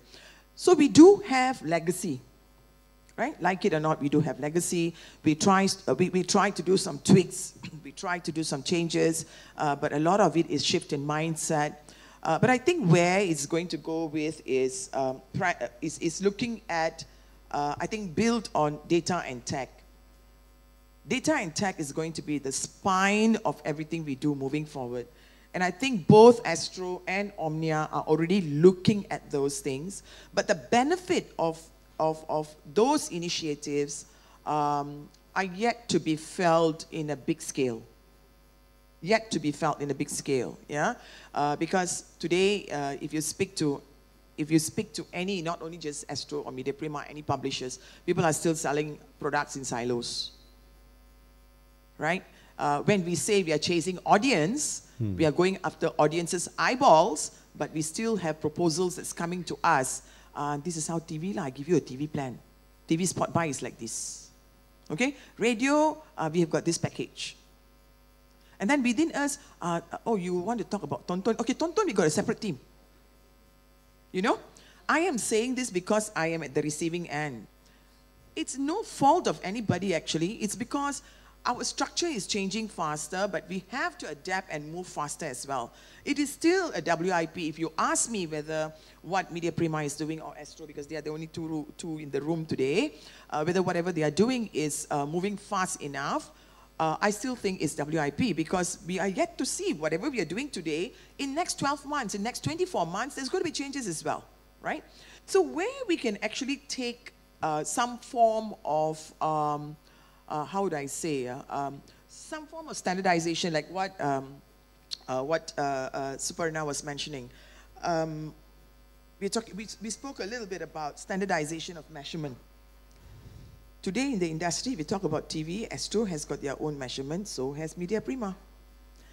So we do have legacy, right? Like it or not, we do have legacy. We try to do some tweaks. We try to do some changes, but a lot of it is shift in mindset. But I think where it's going to go with is looking at, I think, build on data and tech. Data and tech is going to be the spine of everything we do moving forward. And I think both Astro and Omnia are already looking at those things. But the benefit of those initiatives are yet to be felt in a big scale. Yet to be felt in a big scale, yeah? Because today, if you speak to any, not only just Astro or Media Prima, any publishers, people are still selling products in silos, right? When we say we are chasing audience, we are going after audience's eyeballs, but we still have proposals that's coming to us. This is how TV, I give you a TV plan. TV spot buy is like this, okay? Radio, we have got this package. And then within us, oh, you want to talk about Tonton? Okay, Tonton, we got a separate team. You know? I am saying this because I am at the receiving end. It's no fault of anybody, actually. It's because our structure is changing faster, but we have to adapt and move faster as well. It is still a WIP. If you ask me whether what Media Prima is doing or Astro, because they are the only two in the room today, whether whatever they are doing is moving fast enough, I still think it's WIP, because we are yet to see whatever we are doing today in next 12 months, in next 24 months, there's going to be changes as well, right? So where we can actually take some form of, how would I say, some form of standardization, like what Suparna was mentioning. We spoke a little bit about standardization of measurement. Today in the industry, we talk about TV, Astro has got their own measurement, so has Media Prima.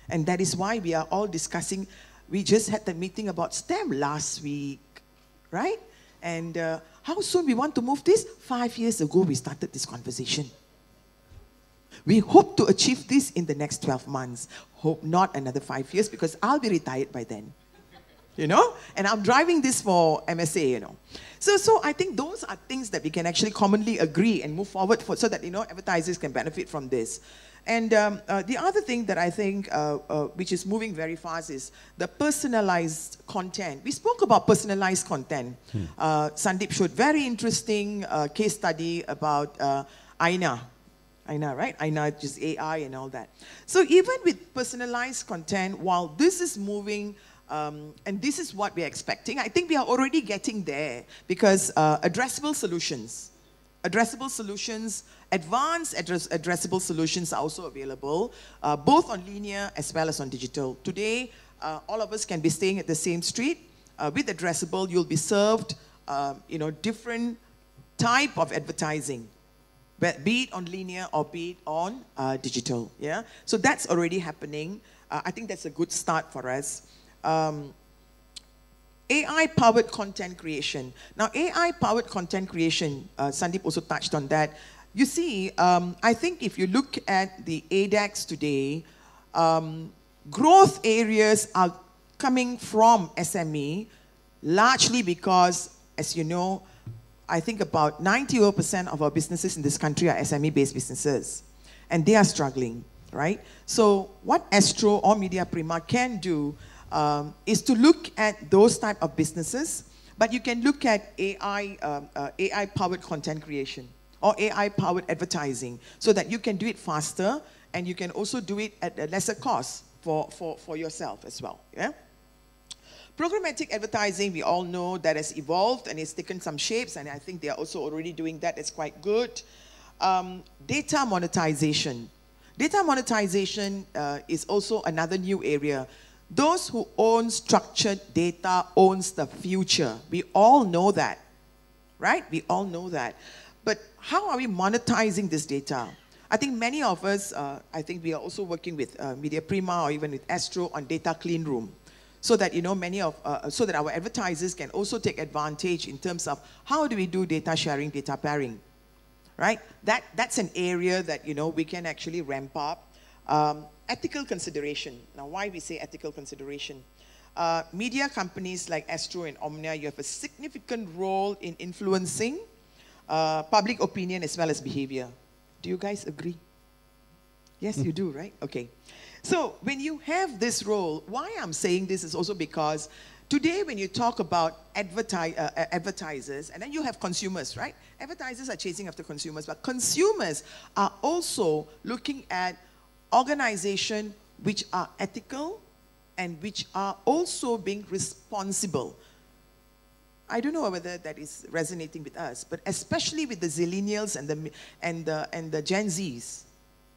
And that is why we are all discussing, we just had the meeting about STEM last week, right? And how soon we want to move this? 5 years ago, we started this conversation. We hope to achieve this in the next 12 months. Hope not another 5 years, because I'll be retired by then. You know? And I'm driving this for MSA, you know. So I think those are things that we can actually commonly agree and move forward for, so that, advertisers can benefit from this. And the other thing that I think, which is moving very fast, is the personalized content. We spoke about personalized content. Sandeep showed very interesting case study about Aina. Aina, right? Aina, just AI and all that. So even with personalized content, while this is moving, and this is what we're expecting, I think we are already getting there, because addressable solutions, advanced addressable solutions are also available, both on linear as well as on digital. Today, all of us can be staying at the same street. With addressable, you'll be served, different type of advertising, be it on linear or be it on digital. Yeah, so that's already happening. I think that's a good start for us. AI-powered content creation. Now, AI-powered content creation, Sandeep also touched on that. You see, I think if you look at the ADAX today, growth areas are coming from SME, largely because, as you know, I think about 90% of our businesses in this country are SME-based businesses, and they are struggling, right? So what Astro or Media Prima can do, is to look at those type of businesses, but you can look at AI-powered content creation or AI-powered advertising so that you can do it faster and you can also do it at a lesser cost for yourself as well. Yeah? Programmatic advertising, we all know that has evolved and it's taken some shapes, and I think they are also already doing that. It's quite good. Data monetization. Data monetization is also another new area. Those who own structured data owns the future. We all know that, right? We all know that. But how are we monetizing this data? I think many of us, I think we are also working with Media Prima or even with Astro on data clean room, so that so that our advertisers can also take advantage in terms of how do we do data sharing, data pairing, right? That's an area that we can actually ramp up. Ethical consideration. Now, why we say ethical consideration? Media companies like Astro and Omnia, you have a significant role in influencing public opinion as well as behavior. Do you guys agree? Yes, you do, right? Okay. So when you have this role, why I'm saying this is also because today when you talk about advertisers, and then you have consumers, right? Advertisers are chasing after consumers, but consumers are also looking at organizations which are ethical and which are also being responsible. I don't know whether that is resonating with us, but especially with the Zillennials and the Gen Zs,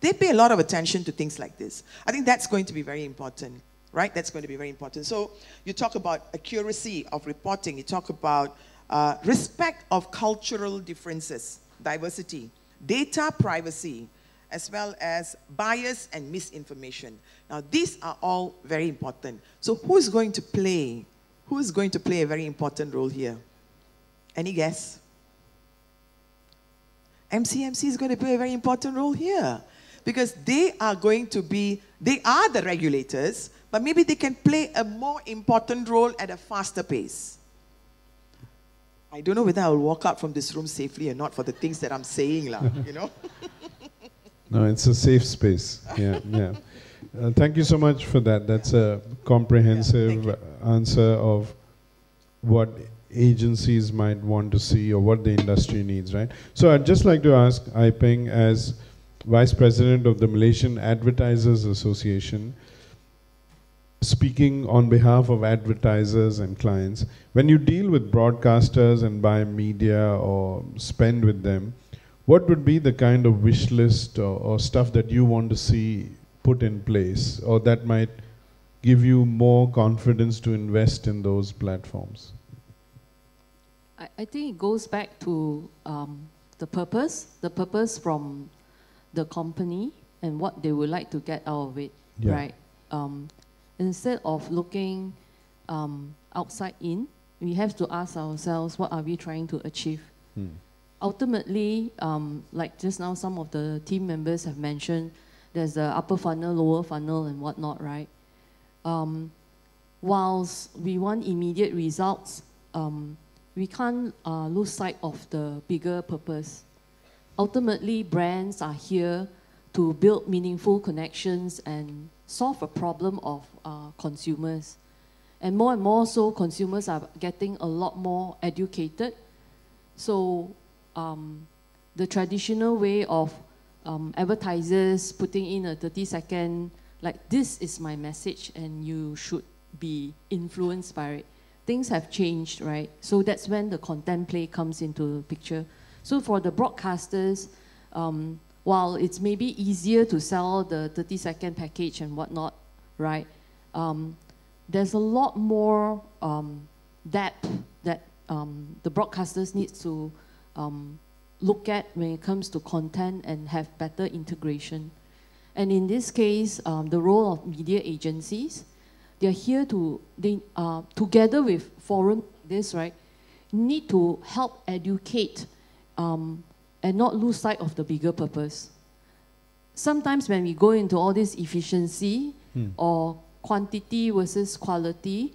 they pay a lot of attention to things like this. I think that's going to be very important, right? That's going to be very important. So you talk about accuracy of reporting. You talk about respect of cultural differences, diversity, data privacy, as well as bias and misinformation. Now, these are all very important. So who's going to play a very important role here? Any guess? MCMC is going to play a very important role here because they are the regulators, but maybe they can play a more important role at a faster pace. I don't know whether I'll walk out from this room safely or not for the things that I'm saying, No, it's a safe space. Yeah, yeah. Thank you so much for that. That's a comprehensive answer of what agencies might want to see or what the industry needs, right? So I'd just like to ask Aipeng, as Vice President of the Malaysian Advertisers Association, speaking on behalf of advertisers and clients, when you deal with broadcasters and buy media or spend with them, what would be the kind of wish list or stuff that you want to see put in place, or that might give you more confidence to invest in those platforms? I think it goes back to the purpose from the company and what they would like to get out of it, right? Instead of looking outside in, we have to ask ourselves, what are we trying to achieve? Ultimately, like just now some of the team members have mentioned, there's the upper funnel, lower funnel, and whatnot, right? Whilst we want immediate results, we can't lose sight of the bigger purpose. Ultimately, brands are here to build meaningful connections and solve a problem of consumers. And more so, consumers are getting a lot more educated. So the traditional way of advertisers putting in a 30-second, like, this is my message and you should be influenced by it. Things have changed, right? So that's when the content play comes into the picture. So for the broadcasters, while it's maybe easier to sell the 30-second package and whatnot, right? There's a lot more depth that the broadcasters need to look at when it comes to content and have better integration. And in this case, the role of media agencies, they're here to, together with forum this, right, need to help educate and not lose sight of the bigger purpose. Sometimes when we go into all this efficiency or quantity versus quality,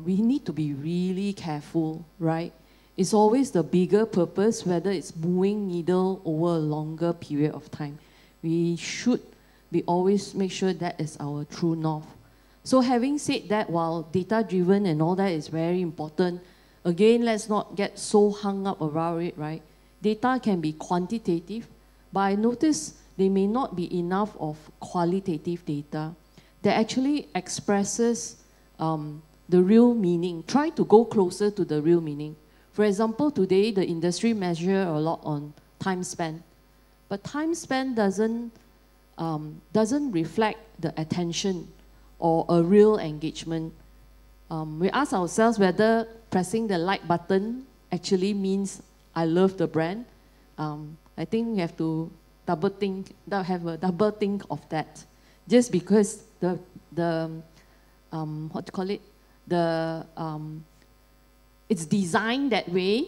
we need to be really careful, right? It's always the bigger purpose, whether it's moving needle over a longer period of time. We should always make sure that is our true north. So having said that, while data-driven and all that is very important, again, let's not get so hung up around it, right? Data can be quantitative, but I notice there may not be enough of qualitative data that actually expresses the real meaning. Try to go closer to the real meaning. For example, today the industry measure a lot on time spent, but time spent doesn't reflect the attention or a real engagement. We ask ourselves whether pressing the like button actually means I love the brand. I think we have to have a double think of that. Just because what do you call it? It's designed that way,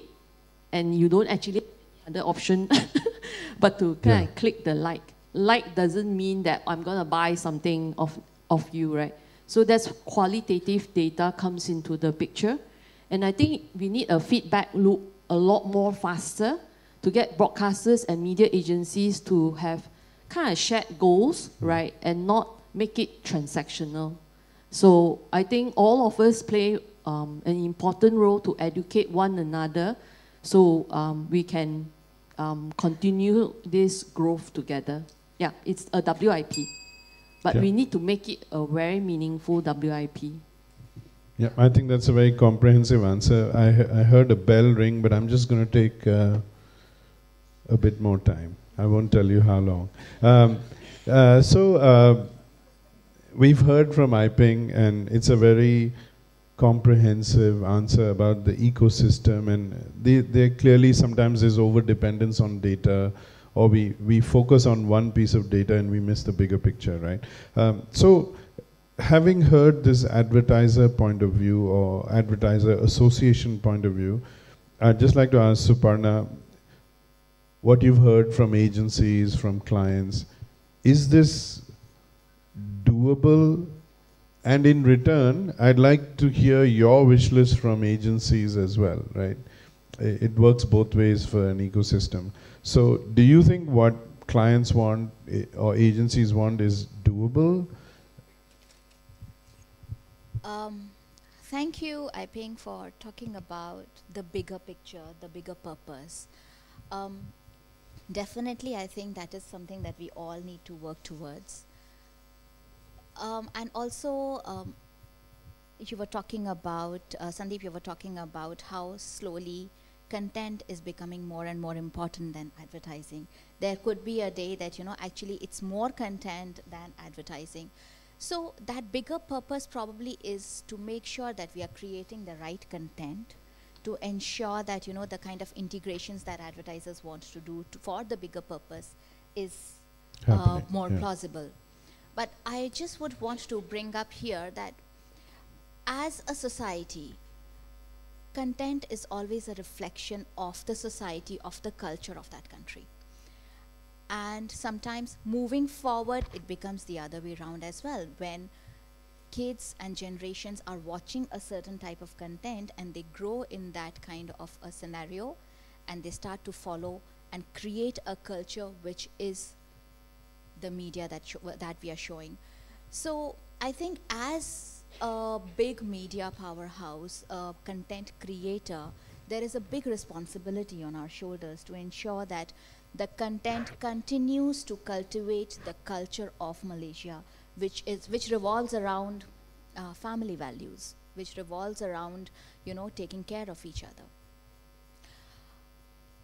and you don't actually have any other option but to kind of click the like. Like doesn't mean that I'm gonna buy something of you, right? So that's qualitative data comes into the picture. And I think we need a feedback loop a lot more faster to get broadcasters and media agencies to have kind of shared goals, right? And not make it transactional. So I think all of us play an important role to educate one another so we can continue this growth together. Yeah, it's a WIP. But we need to make it a very meaningful WIP. Yeah, I think that's a very comprehensive answer. I heard a bell ring, but I'm just going to take a bit more time. I won't tell you how long. We've heard from Iping, and it's a very comprehensive answer about the ecosystem, and there clearly sometimes there's over-dependence on data, or we focus on one piece of data and we miss the bigger picture, right? So having heard this advertiser point of view or advertiser association point of view, I'd just like to ask Suparna, what you've heard from agencies, from clients, is this doable? And in return, I'd like to hear your wish list from agencies as well, right? It works both ways for an ecosystem. So do you think what clients want or agencies want is doable? Thank you, Iping, for talking about the bigger picture, the bigger purpose. Definitely, I think that is something that we all need to work towards. And also, you were talking about, Sandeep, you were talking about how slowly content is becoming more and more important than advertising. There could be a day that, actually it's more content than advertising. So that bigger purpose probably is to make sure that we are creating the right content, to ensure that, the kind of integrations that advertisers want to do for the bigger purpose is more plausible. But I just would want to bring up here that as a society, content is always a reflection of the society, of the culture of that country. And sometimes moving forward, it becomes the other way around as well. When kids and generations are watching a certain type of content and they grow in that kind of a scenario, and they start to follow and create a culture which is the media that we are showing. So I think as a big media powerhouse, a content creator, there is a big responsibility on our shoulders to ensure that the content continues to cultivate the culture of Malaysia, which revolves around family values, which revolves around, taking care of each other.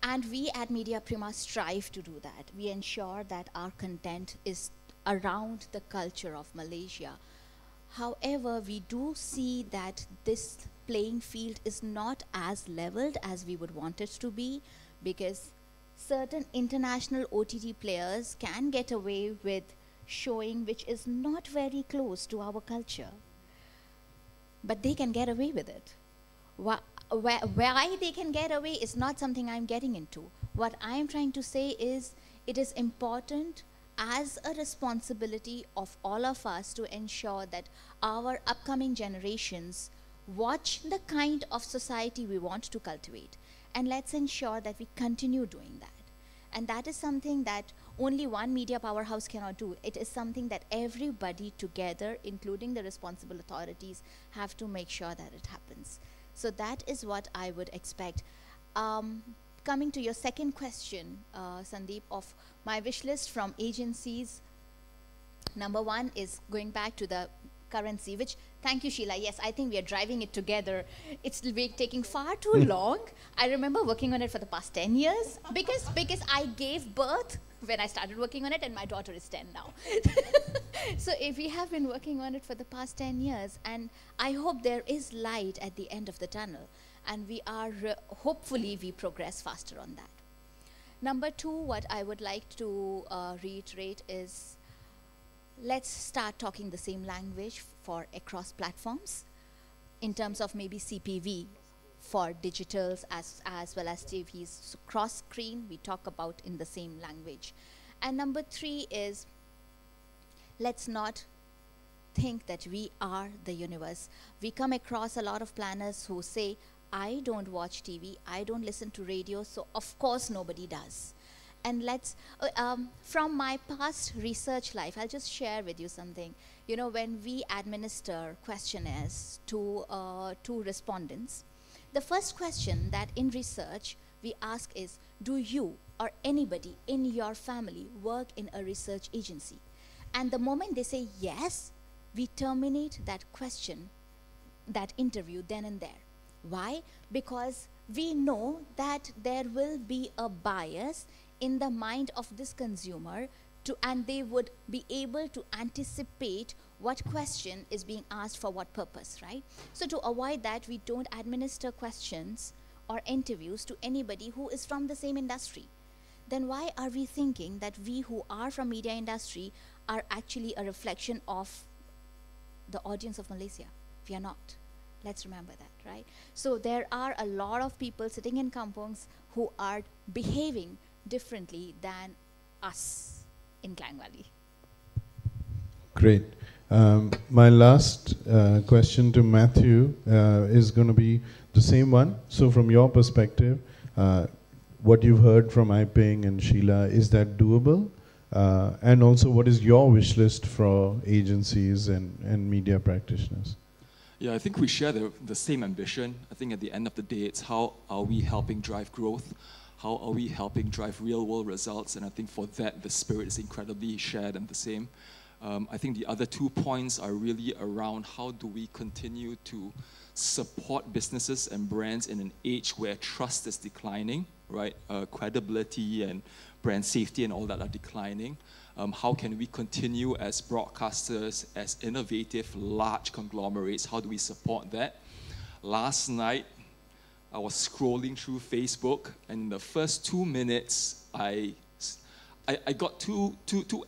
And we at Media Prima strive to do that. We ensure that our content is around the culture of Malaysia. However, we do see that this playing field is not as leveled as we would want it to be, because certain international OTT players can get away with showing which is not very close to our culture. But they can get away with it. Why they can get away is not something I'm getting into. What I'm trying to say is it is important as a responsibility of all of us to ensure that our upcoming generations watch the kind of society we want to cultivate. And let's ensure that we continue doing that. And that is something that only one media powerhouse cannot do. It is something that everybody together, including the responsible authorities, have to make sure that it happens. So that is what I would expect. Coming to your second question, Sandeep, of my wish list from agencies, number one is going back to the currency, which, thank you, Sheila. Yes, I think we are driving it together. It's taking far too long. I remember working on it for the past 10 years because I gave birth when I started working on it, and my daughter is 10 now. So if we have been working on it for the past 10 years, and I hope there is light at the end of the tunnel, and we are, hopefully we progress faster on that. Number two, what I would like to reiterate is, let's start talking the same language for across platforms in terms of maybe CPV for digitals as well as TVs. So cross screen, we talk about in the same language. And number three is, let's not think that we are the universe. We come across a lot of planners who say, I don't watch TV, I don't listen to radio, so of course nobody does. And let's, from my past research life, I'll just share with you something. You know, when we administer questionnaires to respondents, the first question that in research we ask is, do you or anybody in your family work in a research agency? And the moment they say yes, we terminate that question, that interview then and there. Why? Because we know that there will be a bias in the mind of this consumer, and they would be able to anticipate what question is being asked for what purpose, right? So to avoid that, we don't administer questions or interviews to anybody who is from the same industry. Then why are we thinking that we who are from media industry are actually a reflection of the audience of Malaysia? We are not. Let's remember that, right? So there are a lot of people sitting in kampungs who are behaving differently than us in Klang Valley. Great. My last question to Matthew is going to be the same one. So from your perspective, what you've heard from Aiping and Sheila, is that doable? And also, what is your wish list for agencies and media practitioners? Yeah, I think we share the same ambition. I think at the end of the day, it's how are we helping drive growth? How are we helping drive real-world results? And I think for that, the spirit is incredibly shared and the same. I think the other 2 points are really around how do we continue to support businesses and brands in an age where trust is declining, right? Credibility and brand safety and all that are declining. How can we continue as broadcasters, as innovative, large conglomerates? How do we support that? Last night, I was scrolling through Facebook, and in the first 2 minutes, I got two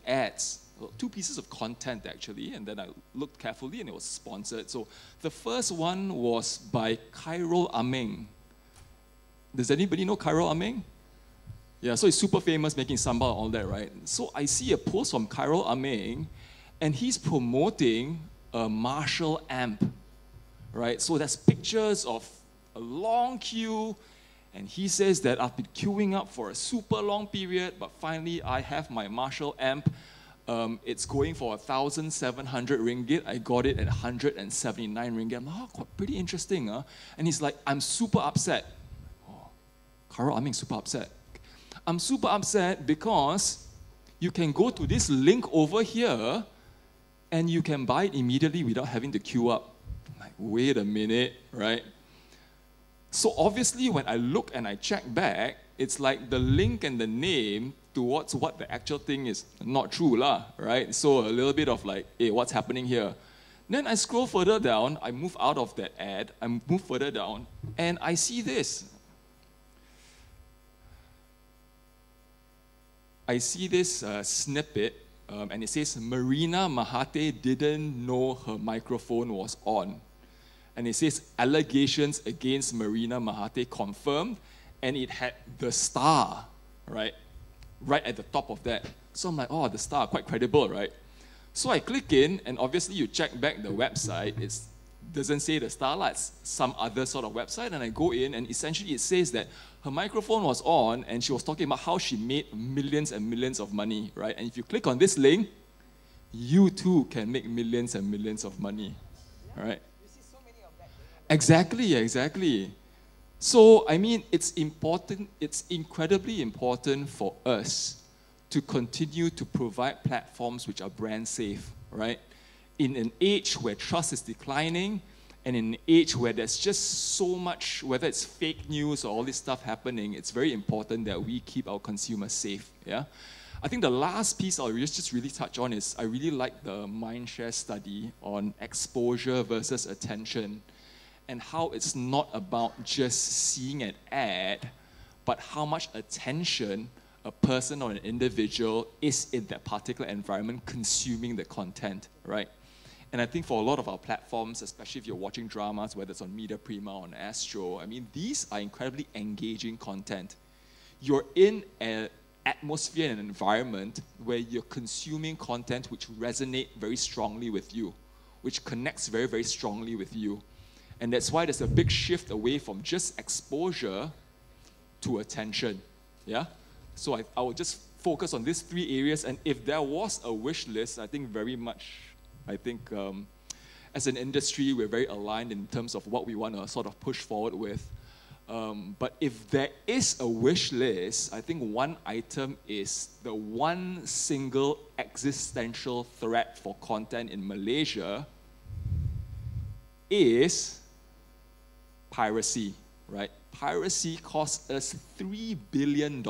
ads, 2 pieces of content actually, and then I looked carefully and it was sponsored. So the first one was by Khairul Aming. Does anybody know Khairul Aming? Yeah, so he's super famous making sambal and all that, right? So I see a post from Khairul Aming, and he's promoting a Marshall amp, right? So there's pictures of a long queue, and he says that I've been queuing up for a super long period, but finally I have my Marshall amp. It's going for 1,700 ringgit. I got it at 179 ringgit. I'm like, oh, pretty interesting, huh? And he's like, I'm super upset. Oh, Khairul Aming super upset. I'm super upset because you can go to this link over here and you can buy it immediately without having to queue up. I'm like, wait a minute, right? So obviously when I look and I check back, it's like the link and the name towards what the actual thing is not true lah, right? So a little bit of like, hey, what's happening here? Then I scroll further down, I move out of that ad, I move further down, and I see this. I see this snippet, and it says, Marina Mahathir didn't know her microphone was on. And it says, allegations against Marina Mahathir confirmed, and it had the star, right at the top of that. So I'm like, oh, the star, quite credible, right? So I click in, and obviously you check back the website, it's doesn't say the Starlight's some other sort of website, and I go in, and essentially it says that her microphone was on, and she was talking about how she made millions and millions of money, right? And if you click on this link, you too can make millions and millions of money, all right? Exactly, exactly. So, I mean, it's important, it's incredibly important for us to continue to provide platforms which are brand safe, right? In an age where trust is declining, and in an age where there's just so much, whether it's fake news or all this stuff happening, it's very important that we keep our consumers safe, yeah? I think the last piece I'll just really touch on is, I really like the Mindshare study on exposure versus attention, and how it's not about just seeing an ad, but how much attention a person or an individual is in that particular environment consuming the content, right? And I think for a lot of our platforms, especially if you're watching dramas, whether it's on Media Prima or on Astro, I mean, these are incredibly engaging content. You're in an atmosphere and an environment where you're consuming content which resonate very strongly with you, which connects very, very strongly with you. And that's why there's a big shift away from just exposure to attention, yeah? So I will just focus on these three areas, and if there was a wish list, I think very much, as an industry, we're very aligned in terms of what we want to sort of push forward with. But if there is a wish list, I think one item is the one single existential threat for content in Malaysia is piracy, right? Piracy costs us $3 billion,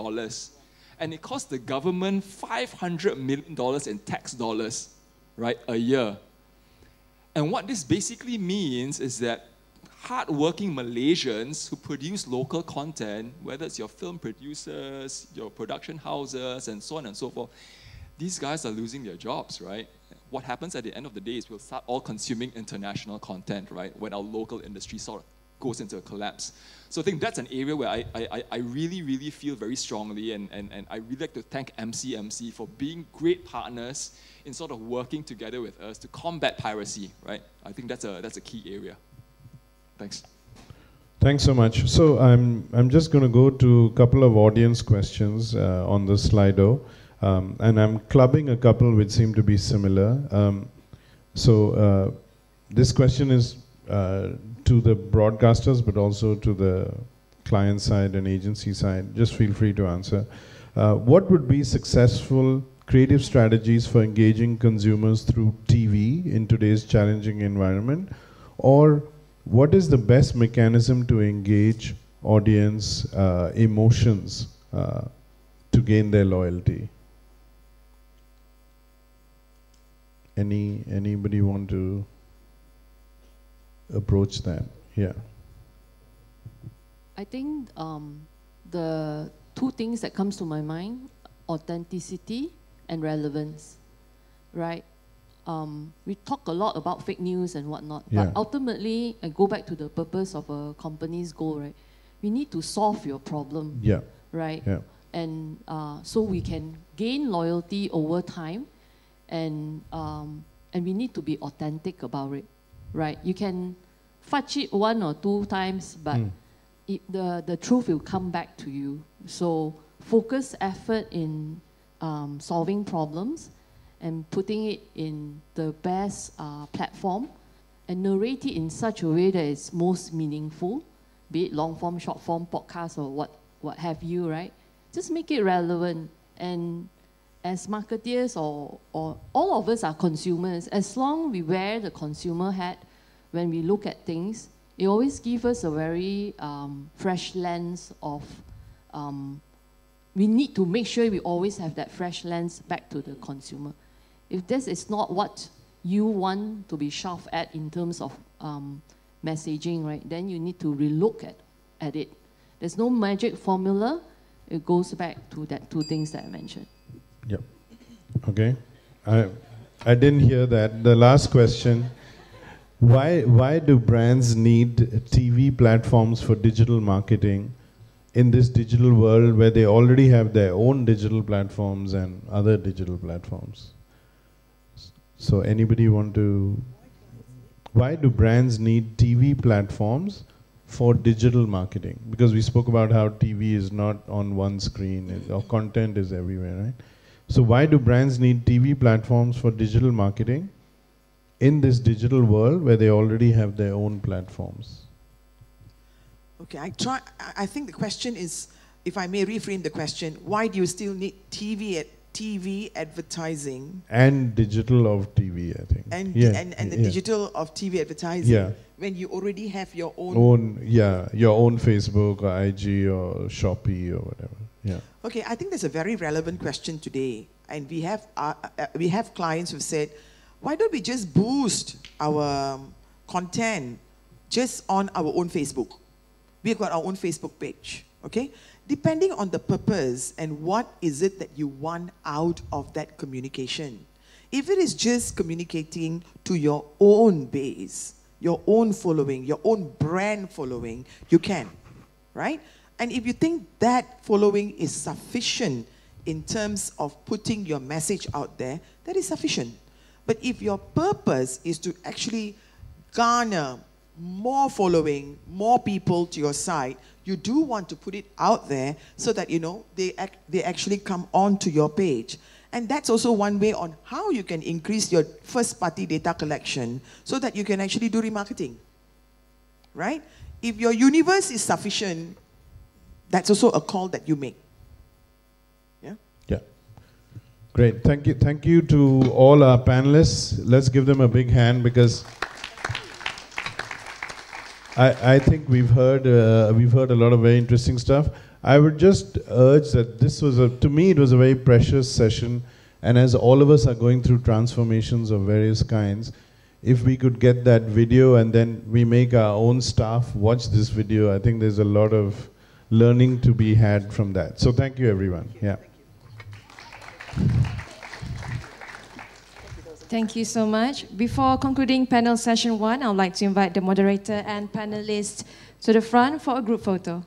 and it costs the government $500 million in tax dollars, right, a year. And what this basically means is that hardworking Malaysians who produce local content, whether it's your film producers, your production houses, and so on and so forth, these guys are losing their jobs, right? What happens at the end of the day is we'll start all consuming international content, right, when our local industry sort of goes into a collapse. So I think that's an area where I really, really feel very strongly, and I really like to thank MCMC for being great partners in sort of working together with us to combat piracy, right? I think that's a key area. Thanks. Thanks so much. So I'm just going to go to a couple of audience questions on the Slido, and I'm clubbing a couple which seem to be similar. This question is to the broadcasters, but also to the client side and agency side. Just feel free to answer. What would be successful creative strategies for engaging consumers through TV in today's challenging environment? Or what is the best mechanism to engage audience emotions to gain their loyalty? Anybody want to approach that? Yeah. I think the two things that comes to my mind, authenticity and relevance, right? We talk a lot about fake news and whatnot, but ultimately, I go back to the purpose of a company's goal, right? We need to solve your problem, right? Yeah. And so we can gain loyalty over time, and we need to be authentic about it, right? You can fudge it 1 or 2 times, but the truth will come back to you. So focus effort in solving problems and putting it in the best platform, and narrate it in such a way that it's most meaningful, be it long form, short form, podcast, or what have you, right? Just make it relevant. And as marketeers or all of us are consumers, as long we wear the consumer hat when we look at things, it always gives us a very fresh lens of, we need to make sure we always have that fresh lens back to the consumer. If this is not what you want to be shoved at in terms of messaging, right, then you need to relook at it. There's no magic formula. It goes back to that 2 things that I mentioned. Yep. Okay. I didn't hear that. The last question. Why do brands need TV platforms for digital marketing in this digital world where they already have their own digital platforms and other digital platforms? So anybody want to why do brands need TV platforms for digital marketing? Because we spoke about how TV is not on one screen, or content is everywhere, right? So why do brands need TV platforms for digital marketing in this digital world where they already have their own platforms? Okay, I think the question is, if I may reframe the question, why do you still need TV advertising? And digital of TV, I think. And the digital of TV advertising, when you already have your own... your own Facebook or IG or Shopee or whatever. Yeah. Okay, I think that's a very relevant question today. And we have clients who've said, why don't we just boost our content just on our own Facebook? We've got our own Facebook page, okay? Depending on the purpose and what is it that you want out of that communication. If it is just communicating to your own base, your own following, your own brand following, you can, right? And if you think that following is sufficient in terms of putting your message out there, that is sufficient. But if your purpose is to actually garner more following, more people to your site, you do want to put it out there so that, they actually come onto your page. And that's also one way on how you can increase your first-party data collection so that you can actually do remarketing, right? If your universe is sufficient, that's also a call that you make. Yeah? Yeah. Great. Thank you to all our panelists. Let's give them a big hand because I think we've heard a lot of very interesting stuff. I would just urge that this was to me it was a very precious session, and as all of us are going through transformations of various kinds, if we could get that video and then we make our own staff watch this video, I think there's a lot of learning to be had from that. So thank you, everyone. Yeah. Thank you so much. Before concluding panel session 1, I would like to invite the moderator and panelists to the front for a group photo.